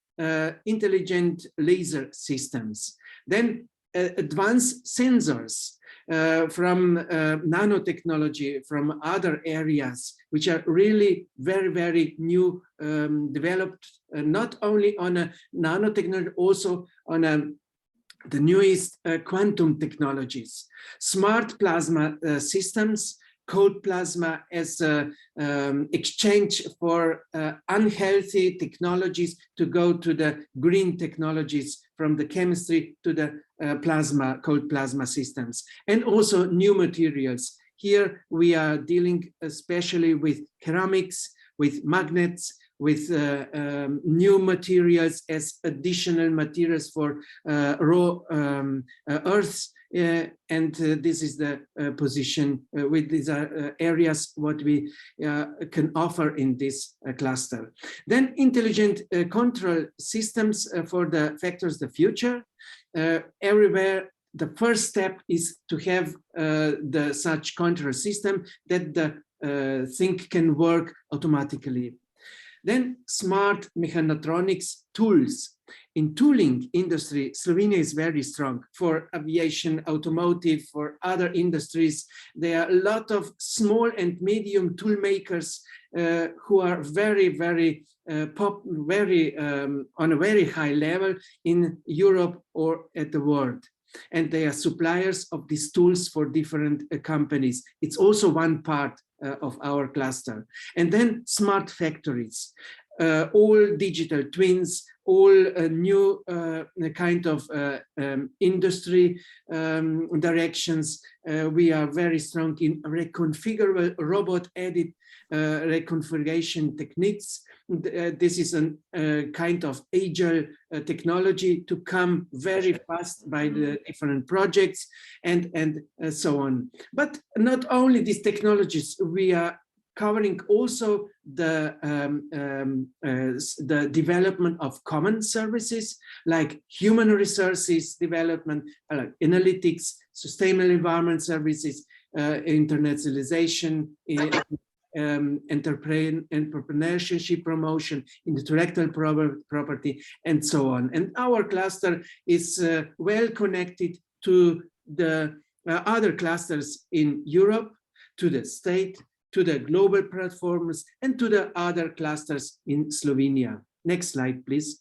intelligent laser systems. Then advanced sensors from nanotechnology, from other areas, which are really very, very new, developed not only on a nanotechnology, also on the newest quantum technologies. Smart plasma systems, cold plasma as exchange for unhealthy technologies to go to the green technologies, from the chemistry to the plasma, cold plasma systems, and also new materials. Here we are dealing especially with ceramics, with magnets, with new materials as additional materials for raw earths. And this is the position with these areas what we can offer in this cluster. Then intelligent control systems for the factors of the future. Everywhere the first step is to have the such control system that the thing can work automatically. Then smart mechatronics tools. In tooling industry, Slovenia is very strong for aviation, automotive, for other industries. There are a lot of small and medium tool makers who are very, very on a very high level in Europe or at the world. And they are suppliers of these tools for different companies. It's also one part of our cluster. And then smart factories. all digital twins, all new kind of industry directions. We are very strong in reconfigurable robot-aided reconfiguration techniques. This is a kind of agile technology to come very fast by the different projects and so on. But not only these technologies, we are covering also the development of common services like human resources development, like analytics, sustainable environment services, internationalization, entrepreneurship promotion, intellectual property, and so on. And our cluster is well connected to the other clusters in Europe, to the state, to the global platforms, and to the other clusters in Slovenia. Next slide, please.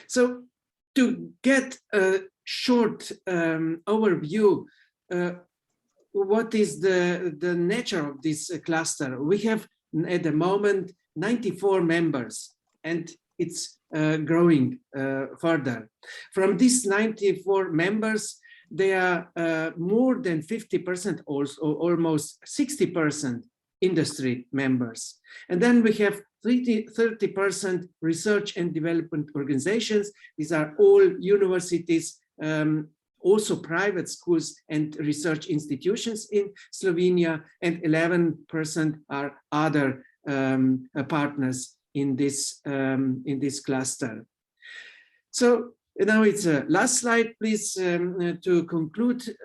So to get a short overview, what is the nature of this cluster? We have at the moment 94 members, and it's growing further. From these 94 members, they are more than 50%, also almost 60% industry members. And then we have 30% research and development organizations. These are all universities, also private schools and research institutions in Slovenia, and 11% are other partners in this cluster. So now it's a last slide, please. To conclude,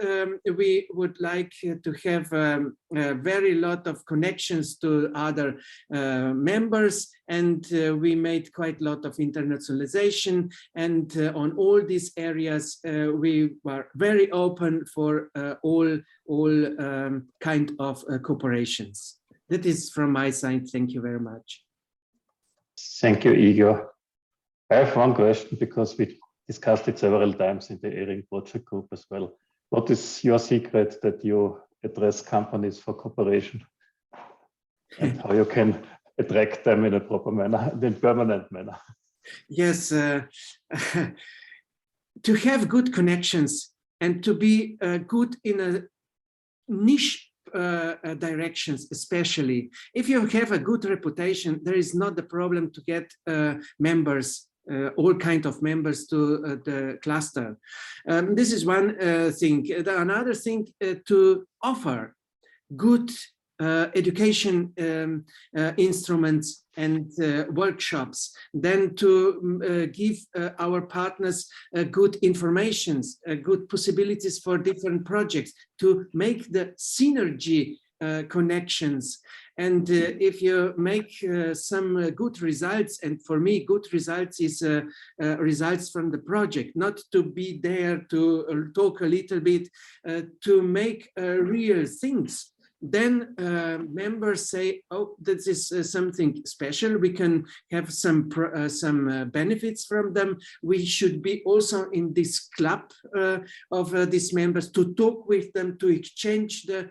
we would like to have a very lot of connections to other members, and we made quite a lot of internationalization, and on all these areas we were very open for all kind of cooperations. That is from my side. Thank you very much. Thank you, Igor. I have one question, because we discussed it several times in the ERING project group as well. What is your secret that you address companies for cooperation, and how you can attract them in a proper manner, in a permanent manner? Yes, to have good connections and to be good in a niche directions, especially if you have a good reputation, there is not the problem to get members, all kinds of members to the cluster. This is one thing. Another thing, to offer good education instruments and workshops, then to give our partners good informations, good possibilities for different projects, to make the synergy connections. And if you make some good results, and for me good results is results from the project, not to be there to talk a little bit, to make real things, then members say, oh, this is something special, we can have some benefits from them. We should be also in this club of these members, to talk with them, to exchange the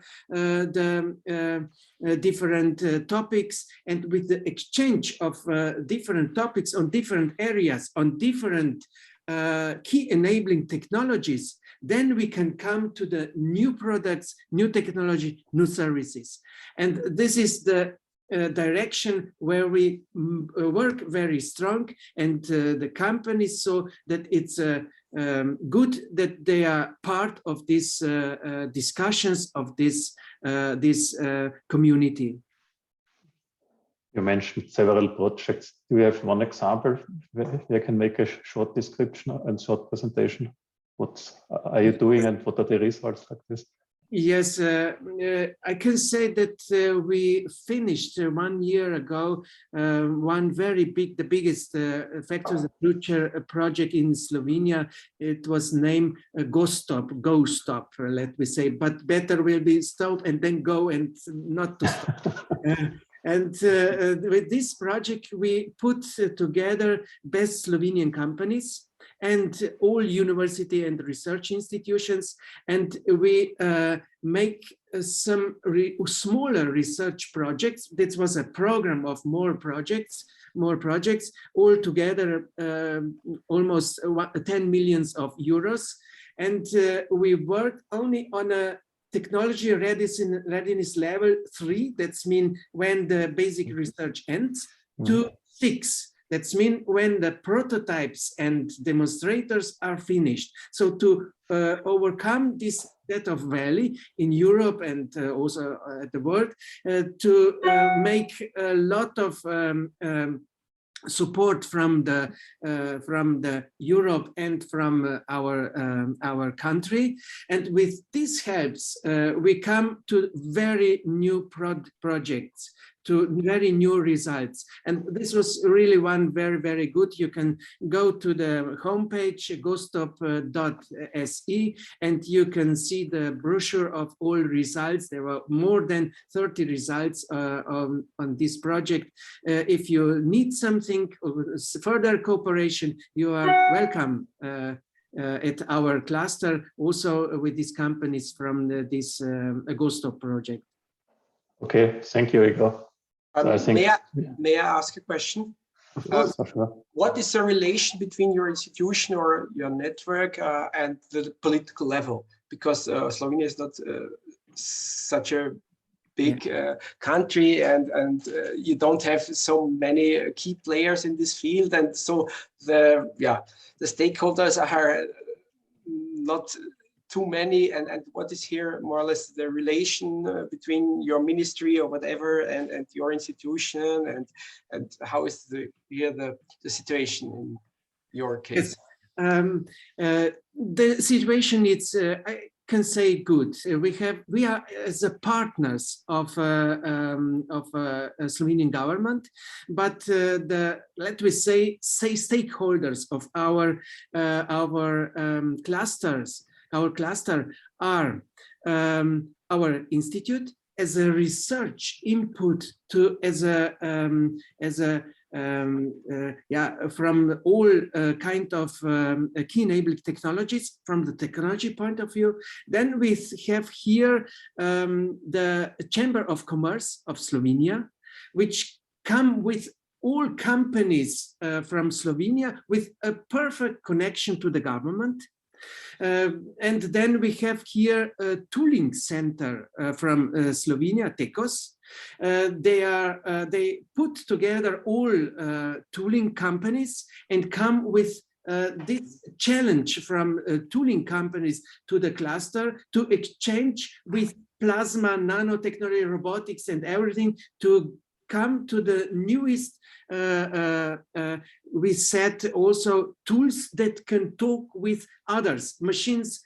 different topics, and with the exchange of different topics on different areas, on different key enabling technologies, then we can come to the new products, new technology, new services. And this is the direction where we work very strong, and the companies, so that it's good that they are part of these discussions of this community. You mentioned several projects. Do you have one example where you can make a short description and short presentation? What are you doing, and what are the results like this? Yes, I can say that we finished 1 year ago one very big, the biggest Factors of Future project in Slovenia. It was named Go Stop, let me say, but better will be stop and then go, and not to stop. And with this project, we put together best Slovenian companies, and all university and research institutions. And we make some smaller research projects. This was a program of more projects, altogether almost 10 million euros. And we work only on a technology readiness level 3, that's mean when the basic research ends, to 6, that's mean when the prototypes and demonstrators are finished. So to overcome this debt of valley in Europe and also at the world, to make a lot of support from the Europe and from our country, and with these helps we come to very new projects, to very new results. And this was really one very good. You can go to the homepage gostop.se and you can see the brochure of all results. There were more than 30 results on this project. If you need something, further cooperation, you are welcome at our cluster, also with these companies from this Gostop project. Okay, thank you, Igor. So I think, may I ask a question? What is the relation between your institution or your network and the political level? Because Slovenia is not such a big country, and you don't have so many key players in this field, and so the stakeholders are not too many, and what is here more or less the relation between your ministry or whatever and your institution, and how is the situation in your case? Yes. The situation is I can say good. We are as a partners of Slovenian government, but let me say stakeholders of our clusters. Our cluster are our institute as a research input to from all kind of key enabling technologies from the technology point of view. Then we have here the Chamber of Commerce of Slovenia, which come with all companies from Slovenia with a perfect connection to the government. And then we have here a tooling center from Slovenia, TEKOS. They put together all tooling companies and come with this challenge from tooling companies to the cluster to exchange with plasma, nanotechnology, robotics, and everything to come to the newest. We set also tools that can talk with others, machines,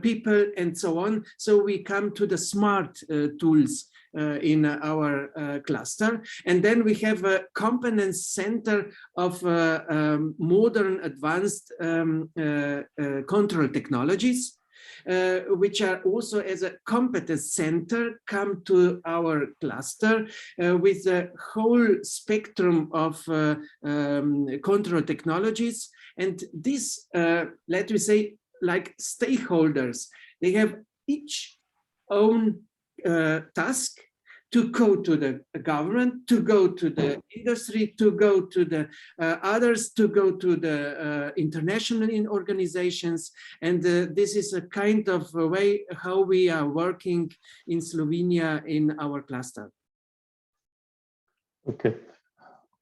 people, and so on. So we come to the smart tools in our cluster. And then we have a competence center of modern advanced control technologies, which are also as a competence center come to our cluster with a whole spectrum of control technologies. And this, let me say, like stakeholders, they have each own task to go to the government, to go to the industry, to go to the others, to go to the international organizations. And this is a kind of a way how we are working in Slovenia in our cluster. Okay.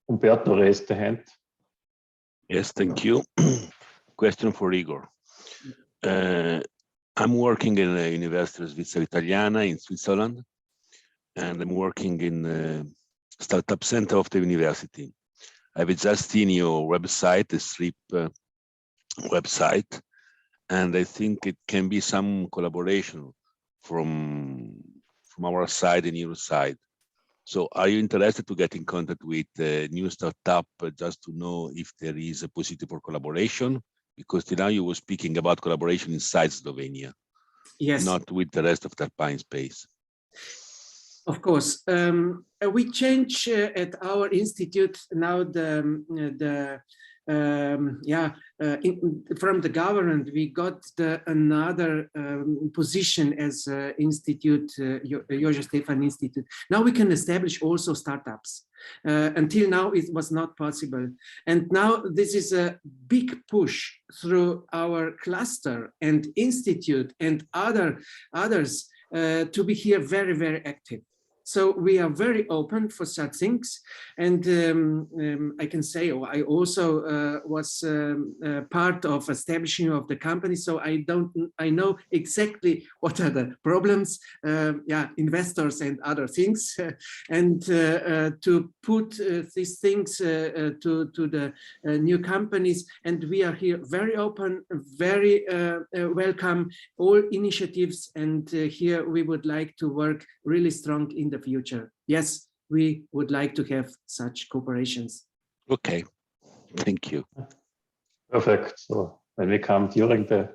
Umberto raised the hand. Yes, thank you. Question for Igor. I'm working in the University of Svizzera Italiana in Switzerland, and I'm working in the startup center of the university. I've just seen your website, the SLEEP website, and I think it can be some collaboration from our side and your side. So are you interested to get in contact with a new startup just to know if there is a possibility for collaboration? Because till now you were speaking about collaboration inside Slovenia, yes, not with the rest of the Alpine space. Of course, we change at our institute now the from the government, we got another position as institute, Jože Stefan Institute. Now we can establish also startups. Until now, it was not possible. And now this is a big push through our cluster and institute and others to be here very, very active. So we are very open for such things. And I can say, I also was part of establishing of the company. So I know exactly what are the problems, investors and other things. And to put these things to the new companies. And we are here very open, very welcome all initiatives. And here we would like to work really strong in the future. Yes, we would like to have such cooperations. Okay, thank you. Perfect. So when we come during the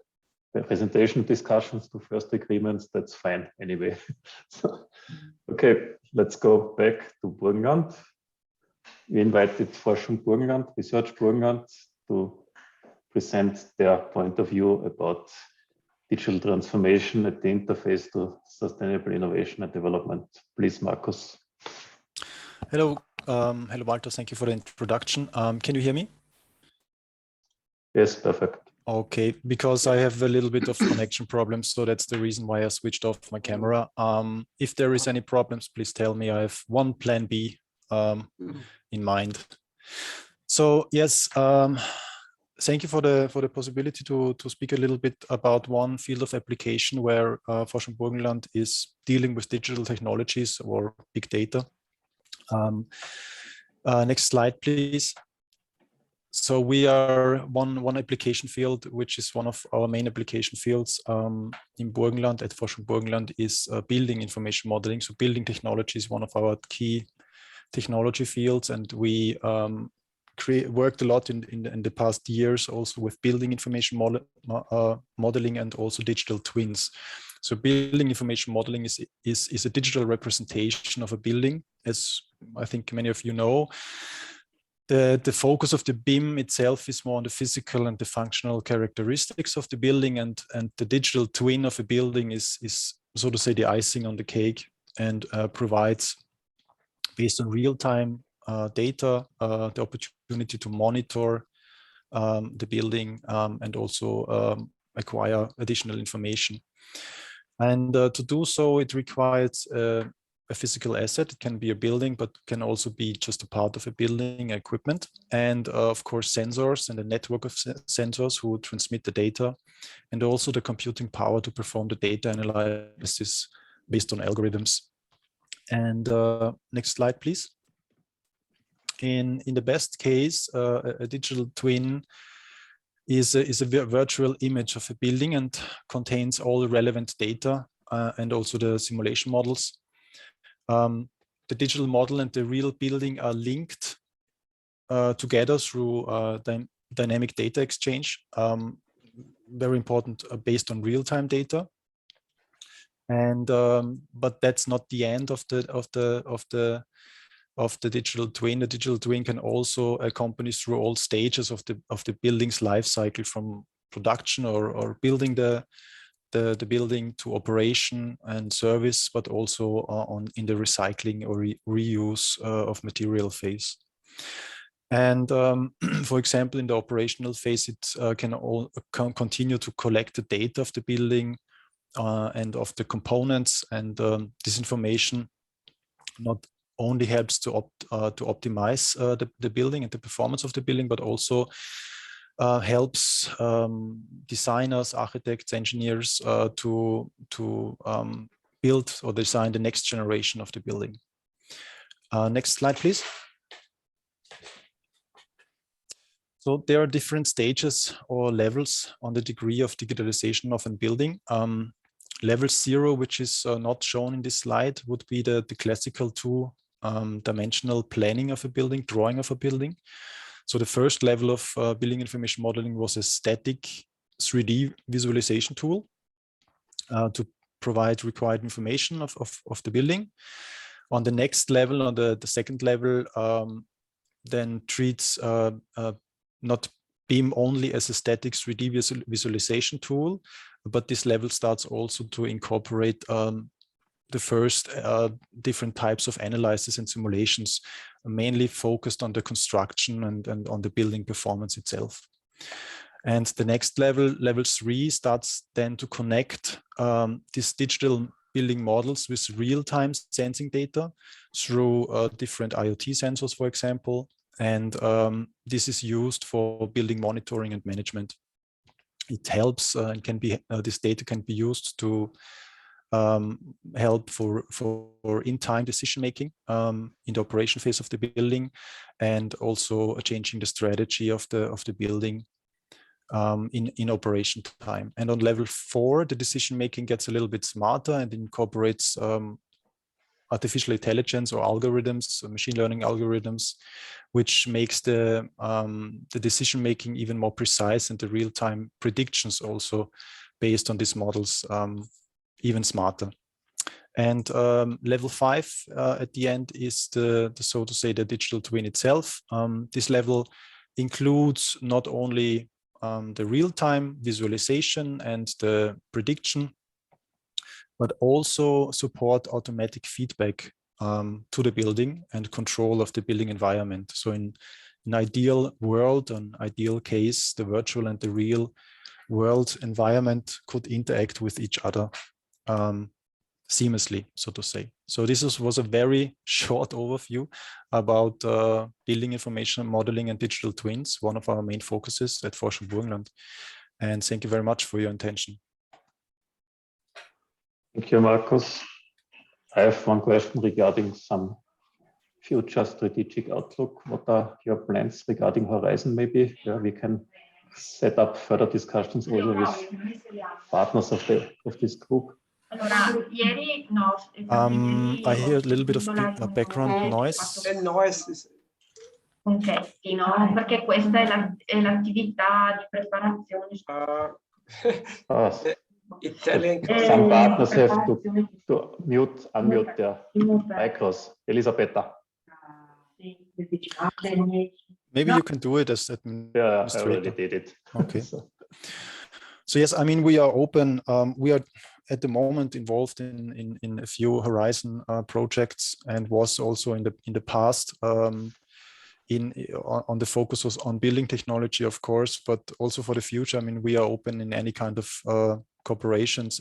presentation discussions to first agreements, that's fine anyway. So, okay, let's go back to Burgenland. We invited Forschung Burgenland, Research Burgenland, to present their point of view about digital transformation at the interface to sustainable innovation and development. Please, Markus. Hello, hello, Walter. Thank you for the introduction. Can you hear me? Yes, perfect. Okay, because I have a little bit of connection problems, so that's the reason why I switched off my camera. If there is any problems, please tell me. I have one plan B in mind. So yes, thank you for the possibility to speak a little bit about one field of application where Forschung Burgenland is dealing with digital technologies or big data. Next slide, please. So we are one application field, which is one of our main application fields in Burgenland, at Forschung Burgenland, is building information modeling. So building technology is one of our key technology fields, and we worked a lot in the past years also with building information modeling and also digital twins. So building information modeling is a digital representation of a building, as I think many of you know. The focus of the BIM itself is more on the physical and the functional characteristics of the building, and the digital twin of a building is so to say the icing on the cake, and provides, based on real-time data, the opportunity to monitor the building and also acquire additional information. And to do so, it requires a physical asset. It can be a building, but can also be just a part of a building, equipment, and of course sensors and a network of sensors who transmit the data, and also the computing power to perform the data analysis based on algorithms. And next slide, please. In the best case, a digital twin is a virtual image of a building and contains all relevant data and also the simulation models. The digital model and the real building are linked together through dynamic data exchange, very important, based on real-time data. And but that's not the end of the digital twin. The digital twin can also accompany through all stages of the building's life cycle, from production or building the building to operation and service, but also in the recycling or reuse of material phase. And for example, in the operational phase, it can continue to collect the data of the building and of the components, and this information not only helps to optimize the building and the performance of the building, but also helps designers, architects, engineers to build or design the next generation of the building. Next slide, please. So there are different stages or levels on the degree of digitalization of a building. Level 0, which is not shown in this slide, would be the classical two-dimensional planning of a building, drawing of a building. So the first level of building information modeling was a static 3D visualization tool to provide required information of the building. On the next level, on the second level, then treats not BIM only as a static 3D visualization tool, but this level starts also to incorporate the first different types of analysis and simulations, mainly focused on the construction and on the building performance itself. And the next level, level 3, starts then to connect these digital building models with real-time sensing data through different IoT sensors, for example. And this is used for building monitoring and management. It helps and can be this data can be used to help for in-time decision making in the operation phase of the building, and also changing the strategy of the building in operation time. And on level 4, the decision making gets a little bit smarter and incorporates artificial intelligence or algorithms, machine learning algorithms, which makes the decision making even more precise, and the real-time predictions also based on these models even smarter. And level 5 at the end is the so to say the digital twin itself. This level includes not only the real-time visualization and the prediction, but also support automatic feedback to the building and control of the building environment. So in an ideal world, an ideal case, the virtual and the real world environment could interact with each other seamlessly, so to say. So this was a very short overview about building information modeling and digital twins, one of our main focuses at Forschung Burgenland. And thank you very much for your attention. Thank you, Markus. I have one question regarding some future strategic outlook. What are your plans regarding Horizon, maybe? Yeah, we can set up further discussions also with partners of this group. I hear a little bit of background noise. The noise is... Concetti, no? Perché questa è l'attività di preparazione. Italian. Some partners have to unmute their micros. Elisabetta. Maybe you can do it as administrator. Yeah, I already did it. Okay. So yes, I mean, we are open. We are at the moment involved in a few Horizon projects, and was also in the past on the focus was on building technology, of course, but also for the future. I mean, we are open in any kind of cooperations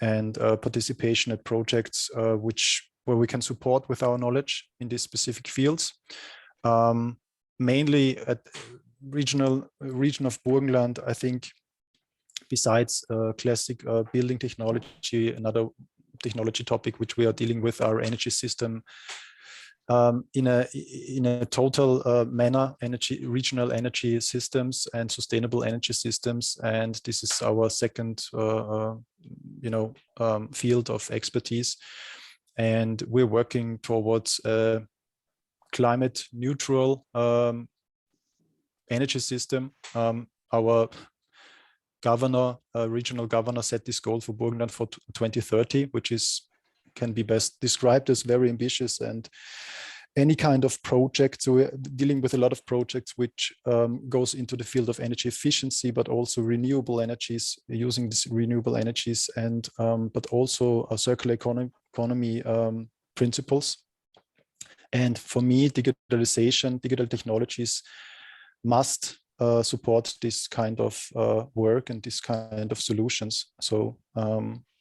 and participation at projects where we can support with our knowledge in these specific fields. Mainly at region of Burgenland, I think. Besides classic building technology, another technology topic which we are dealing with our energy system in a total manner, regional energy systems and sustainable energy systems, and this is our second field of expertise, and we're working towards a climate neutral energy system. Our regional governor set this goal for Burgenland for 2030, which can be best described as very ambitious, and any kind of project. So we're dealing with a lot of projects which goes into the field of energy efficiency, but also renewable energies, using these renewable energies, and but also circular economy principles. And for me, digital technologies must support this kind of work and this kind of solutions. So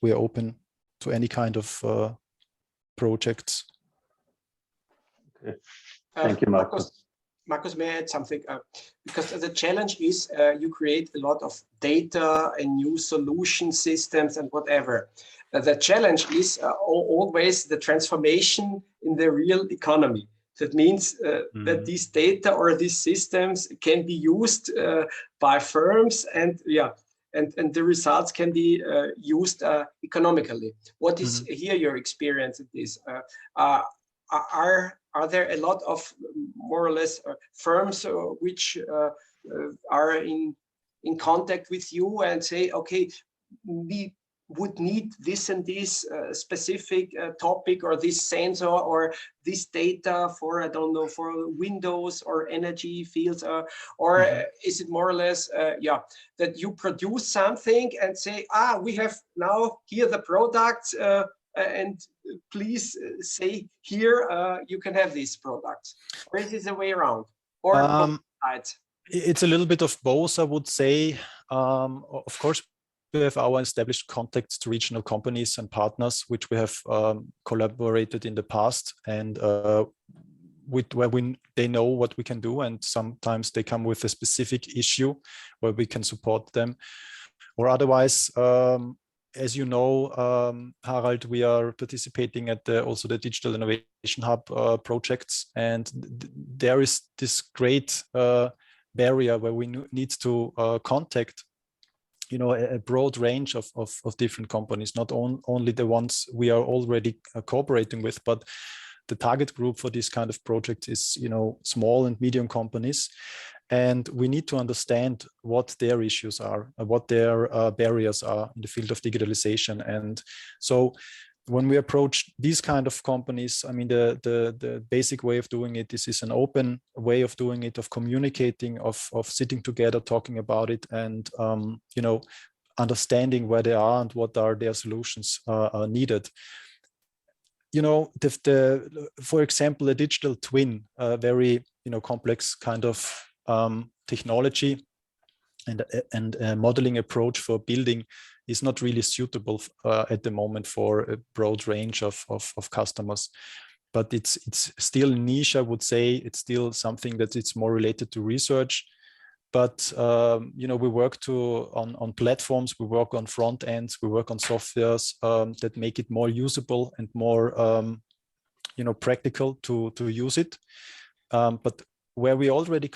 we are open to any kind of projects. Okay. Thank you, Markus. Markus, may I add something? Because the challenge is you create a lot of data and new solution systems and whatever. The challenge is always the transformation in the real economy. That means that these data or these systems can be used by firms, and and the results can be used economically. What is here your experience at this? Are there a lot of more or less firms which are in contact with you and say, okay, we would need this and this specific topic or this sensor or this data for, I don't know, for windows or energy fields, or is it more or less, yeah, that you produce something and say, we have now here the products, and please say here you can have these products, or is it the way around, or both sides? It's a little bit of both, I would say. Of course, we have our established contacts to regional companies and partners, which we have collaborated in the past, and where they know what we can do, and sometimes they come with a specific issue where we can support them. Or otherwise, as you know, Harald, we are participating at also the Digital Innovation Hub projects, and there is this great barrier where we need to contact, you know, a broad range of different companies, not only the ones we are already cooperating with, but the target group for this kind of project is, you know, small and medium companies. And we need to understand what their issues are, what their barriers are in the field of digitalization. And so when we approach these kind of companies, I mean, the basic way of doing it is an open way of doing it, of communicating, of sitting together, talking about it, and you know, understanding where they are and what are their solutions are needed. You know, for example, a digital twin, a very, you know, complex kind of technology and a modeling approach for building is not really suitable at the moment for a broad range of customers. But it's still niche, I would say. It's still something that it's more related to research. But you know, we work on platforms, we work on front ends, we work on softwares that make it more usable and more you know, practical to use it. But where we already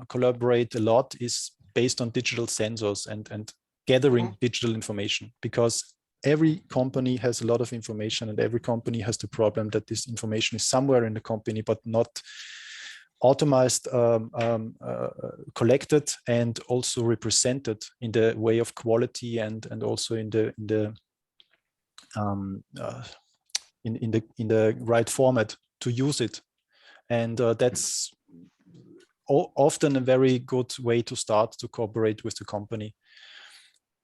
collaborate a lot is based on digital sensors and gathering digital information, because every company has a lot of information, and every company has the problem that this information is somewhere in the company, but not automized, collected, and also represented in the way of quality and also in the right format to use it. And that's often a very good way to start to cooperate with the company,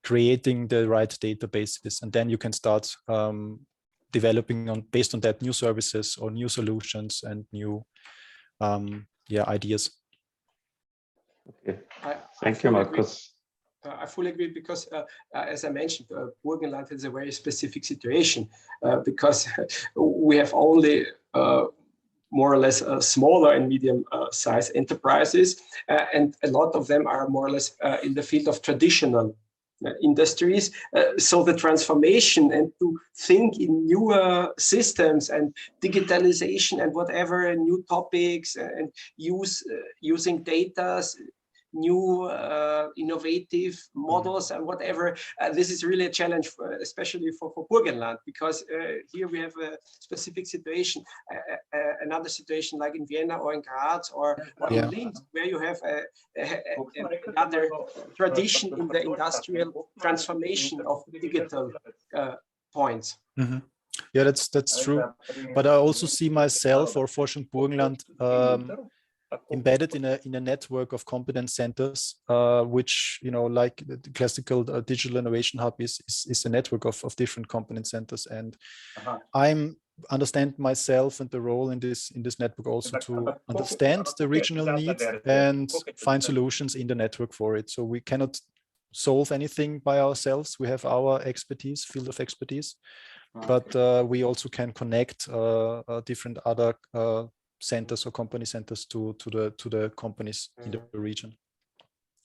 creating the right databases, and then you can start developing based on that new services or new solutions and new ideas. Okay, thank you, Markus. I fully agree, because as I mentioned, Burgenland is a very specific situation because we have only more or less smaller and medium size enterprises, and a lot of them are more or less in the field of traditional industries. So the transformation and to think in newer systems and digitalization and whatever new topics and using data, new innovative models and whatever, this is really a challenge, especially for Burgenland, because here we have a specific situation, another situation like in Vienna or in Graz or in Linz, where you have another tradition in the industrial transformation of digital points. Mm-hmm. Yeah, that's true. But I also see myself, or Forschung Burgenland, embedded in a network of competence centers, which, you know, like the classical Digital Innovation Hub is a network of different competence centers. And I'm understand myself and the role in this network also to understand the regional need and find solutions in the network for it. So we cannot solve anything by ourselves. We have our expertise, field of expertise, but we also can connect different other centers or company centers to the companies in the region.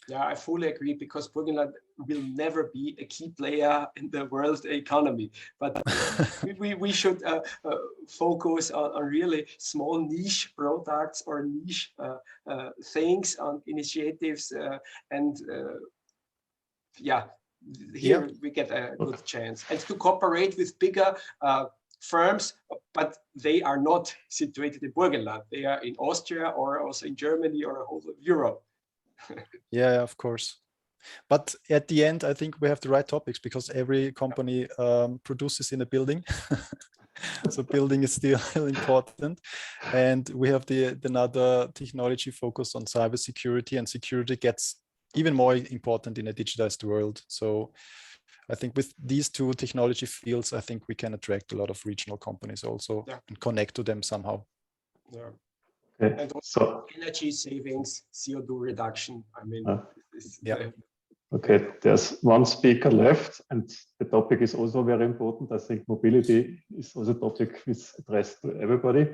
Yeah, I fully agree, because Burgenland will never be a key player in the world economy, but we should focus on really small niche products or niche things, on initiatives, and here we get a good chance, and to cooperate with bigger firms, but they are not situated in Burgenland. They are in Austria or also in Germany or all of Europe. Yeah, of course. But at the end, I think we have the right topics because every company produces in a building. So building is still important. And we have another technology focused on cybersecurity, and security gets even more important in a digitized world. So I think with these two technology fields, I think we can attract a lot of regional companies also and connect to them somehow. Yeah. Okay. And also So energy savings, CO2 reduction. I mean, okay, there's one speaker left, and the topic is also very important. I think mobility is also a topic which is addressed to everybody.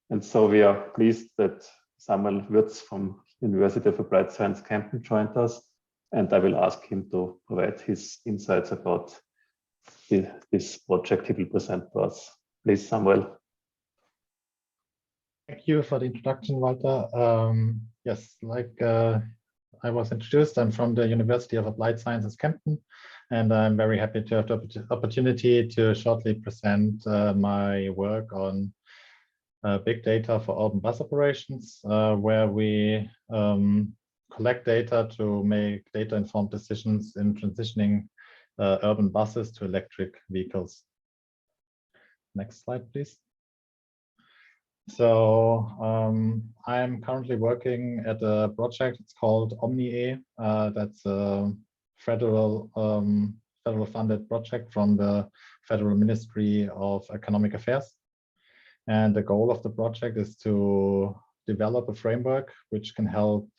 And so we are pleased that Samuel Würz from University of Applied Science Kempten joined us, and I will ask him to provide his insights about this project he will present to us. Please, Samuel. Thank you for the introduction, Walter. Yes, like I was introduced, I'm from the University of Applied Sciences Kempten, and I'm very happy to have the opportunity to shortly present my work on big data for urban bus operations, where we collect data to make data-informed decisions in transitioning urban buses to electric vehicles. Next slide, please. So I'm currently working at a project. It's called OmniE. That's a federal funded project from the Federal Ministry of Economic Affairs. And the goal of the project is to develop a framework which can help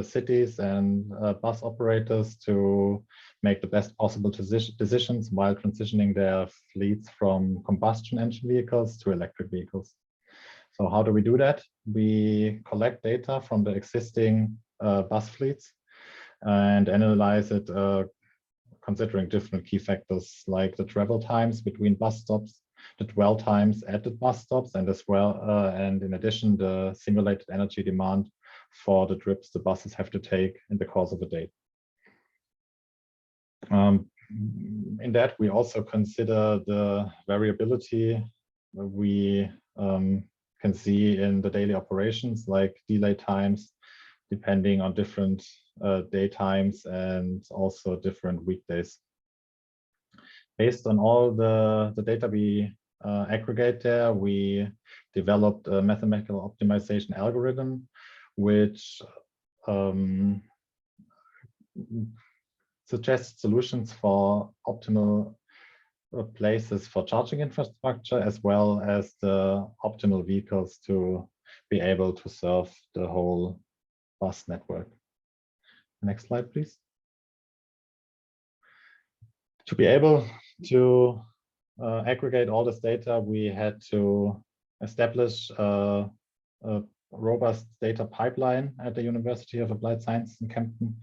cities and bus operators to make the best possible decisions while transitioning their fleets from combustion engine vehicles to electric vehicles. So how do we do that? We collect data from the existing bus fleets and analyze it considering different key factors like the travel times between bus stops, the dwell times at the bus stops, and as well, and in addition, the simulated energy demand for the trips the buses have to take in the course of a day. In that, we also consider the variability we can see in the daily operations, like delay times, depending on different day times and also different weekdays. Based on all the data we aggregate there, we developed a mathematical optimization algorithm, which suggests solutions for optimal places for charging infrastructure, as well as the optimal vehicles to be able to serve the whole bus network. Next slide, please. To be able to aggregate all this data, we had to establish a robust data pipeline at the University of Applied Sciences in Kempten.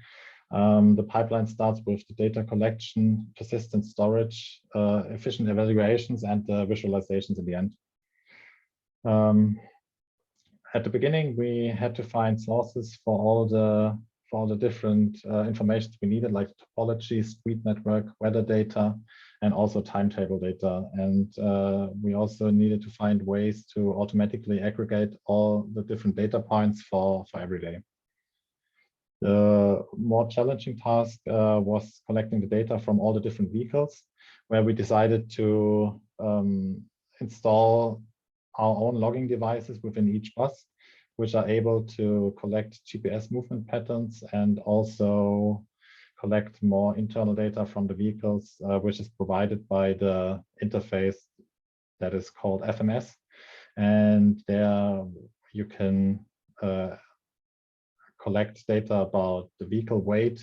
The pipeline starts with the data collection, persistent storage, efficient evaluations, and visualizations in the end. At the beginning, we had to find sources for all the different information we needed, like topology, street network, weather data, and also timetable data. And we also needed to find ways to automatically aggregate all the different data points for every day. The more challenging task was collecting the data from all the different vehicles, where we decided to install our own logging devices within each bus, which are able to collect GPS movement patterns and also collect more internal data from the vehicles, which is provided by the interface that is called FMS. And there you can collect data about the vehicle weight,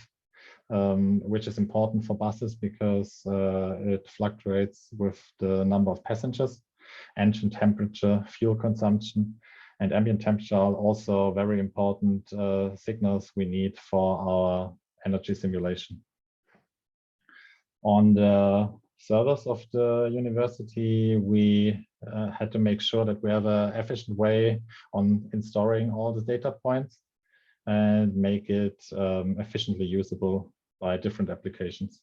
which is important for buses because it fluctuates with the number of passengers, engine temperature, fuel consumption, and ambient temperature are also very important signals we need for our energy simulation. On the servers of the university, we had to make sure that we have an efficient way in storing all the data points and make it efficiently usable by different applications.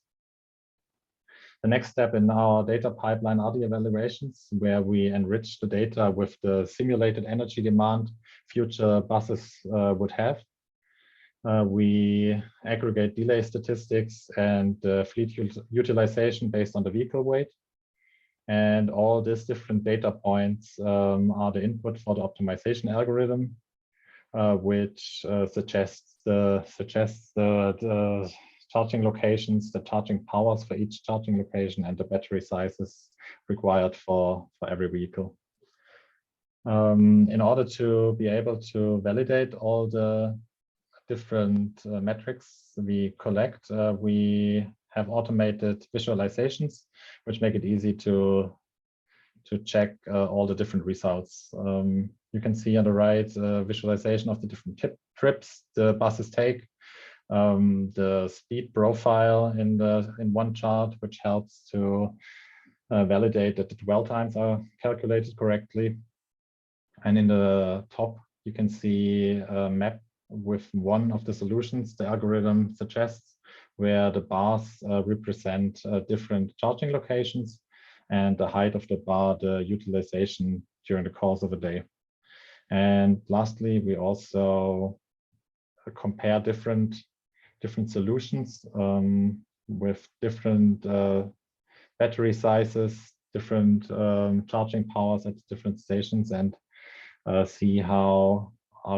The next step in our data pipeline are the evaluations, where we enrich the data with the simulated energy demand future buses would have. We aggregate delay statistics and fleet utilization based on the vehicle weight. And all these different data points are the input for the optimization algorithm, which suggests the charging locations, the charging powers for each charging location, and the battery sizes required for every vehicle. In order to be able to validate all the different metrics we collect, we have automated visualizations, which make it easy to check all the different results. You can see on the right visualization of the different trips the buses take, the speed profile in one chart, which helps to validate that the dwell times are calculated correctly. And in the top, you can see a map with one of the solutions the algorithm suggests, where the bars represent different charging locations, and the height of the bar, the utilization during the course of a day. And lastly, we also compare different solutions with different battery sizes, different charging powers at different stations, and see how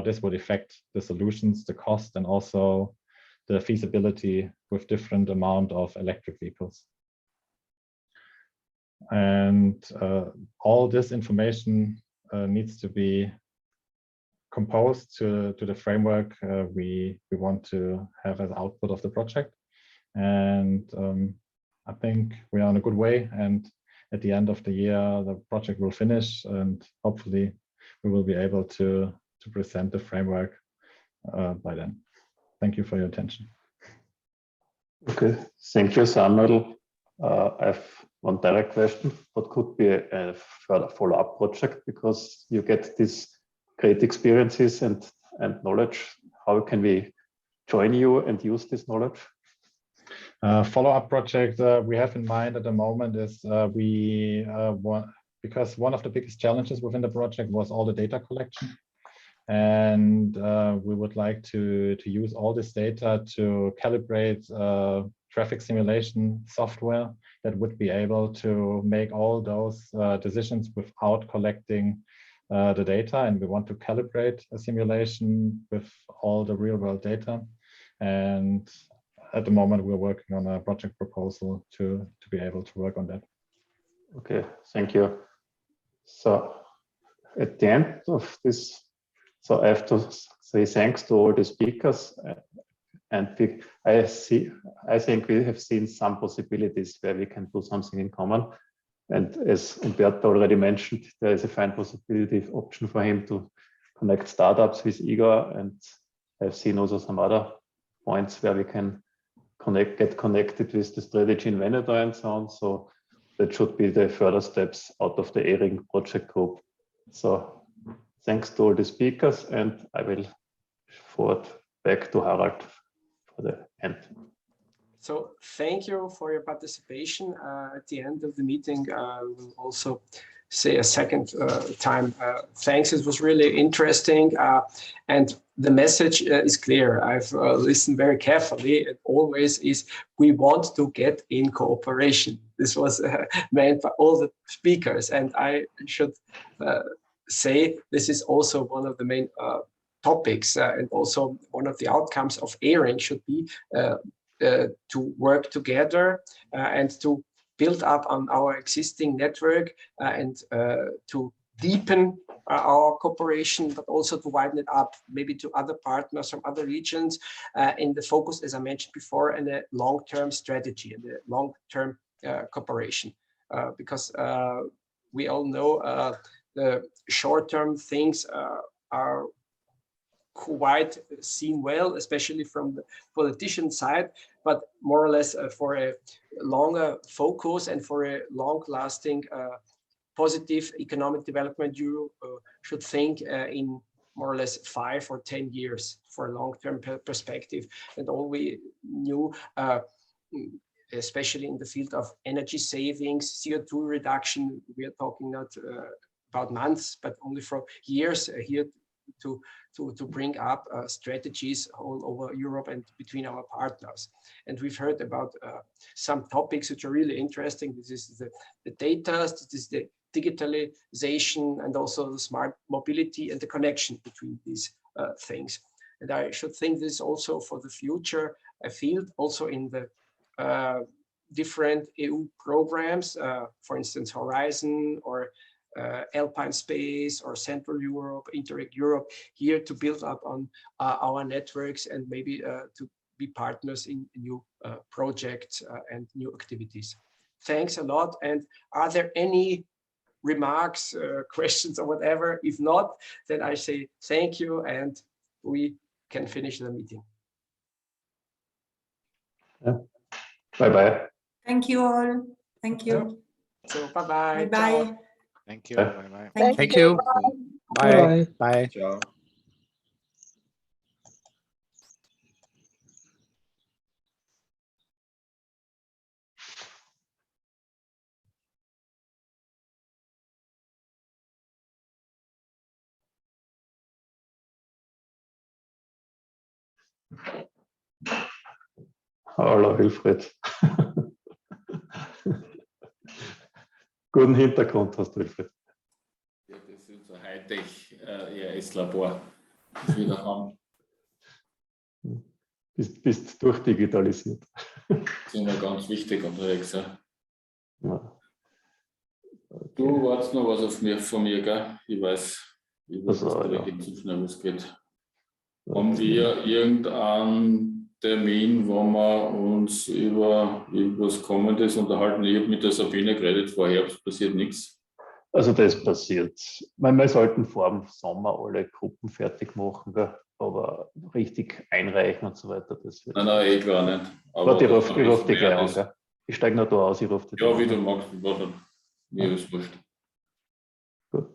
this would affect the solutions, the cost, and also the feasibility with different amount of electric vehicles. And all this information needs to be composed to the framework we want to have as output of the project. And I think we are on a good way, and at the end of the year the project will finish, and hopefully we will be able to present the framework by then. Thank you for your attention. Okay, thank you, Samuel. I have one direct question. What could be a further follow-up project, because you get these great experiences and knowledge? How can we join you and use this knowledge? Follow-up project we have in mind at the moment is because one of the biggest challenges within the project was all the data collection. And we would like to use all this data to calibrate traffic simulation software that would be able to make all those decisions without collecting the data. And we want to calibrate a simulation with all the real world data. And at the moment, we're working on a project proposal to be able to work on that. Okay, thank you. So at the end of this, so I have to say thanks to all the speakers, and I think we have seen some possibilities where we can do something in common. And as Umberto already mentioned, there is a fine possibility option for him to connect startups with Igor, and I've seen also some other points where we can get connected with the strategy in Veneto and so on. So that should be the further steps out of the ERING project group. So thanks to all the speakers, and I will forward back to Harald for the end. So thank you for your participation. At the end of the meeting, we'll also say a second time thanks. It was really interesting, and the message is clear. I've listened very carefully. It always is, we want to get in cooperation. This was meant by all the speakers, and I should say this is also one of the main topics, and also one of the outcomes of ERING should be to work together and to build up on our existing network and to deepen our cooperation, but also to widen it up, maybe to other partners from other regions, in the focus, as I mentioned before, in a long-term strategy and a long-term cooperation, because we all know the short-term things are quite seen well, especially from the politician side, but more or less for a longer focus and for a long-lasting positive economic development, you should think in more or less 5 or 10 years for a long-term perspective. And all we knew, especially in the field of energy savings, CO2 reduction, we are talking not about months, but only for years. Here to bring up strategies all over Europe and between our partners. And we've heard about some topics which are really interesting. This is the data, this is the digitalization, and also the smart mobility and the connection between these things. And I should think this also for the future a field also in the different EU programs, for instance, Horizon or Alpine Space or Central Europe, Interreg Europe, here to build up on our networks and maybe to be partners in new projects and new activities. Thanks a lot. And are there any remarks, questions or whatever? If not, then I say thank you and we can finish the meeting. Bye-bye. Thank you all. Thank you. So bye-bye. Bye-bye. Thank you. Bye-bye. Thank you. Bye. Bye. Ciao. Hallo Wilfried. Guten Hintergrund hast du, Wilfried. Ja, das ist so Hightech ERS-Labor, das wir da haben. Bist durchdigitalisiert. Sind wir ganz wichtig unterwegs. Ja. Ja. Okay. Du wartest noch was von mir, gell? Ich weiß, Also, ja. zu schnell was geht. Haben wir irgendeinen Termin, wo wir uns über irgendwas Kommendes unterhalten? Ich habe mit der Sabine geredet, vor Herbst passiert nichts. Also das passiert. Wir sollten vor dem Sommer alle Gruppen fertig machen, gell? Aber richtig einreichen und so weiter. Das wird Nein, klar nicht. Aber ich rufe dich gleich an. Gell? Ich steige noch da aus, ich rufe dich ja, an. wie du magst, warte. Mir ist wurscht. Gut.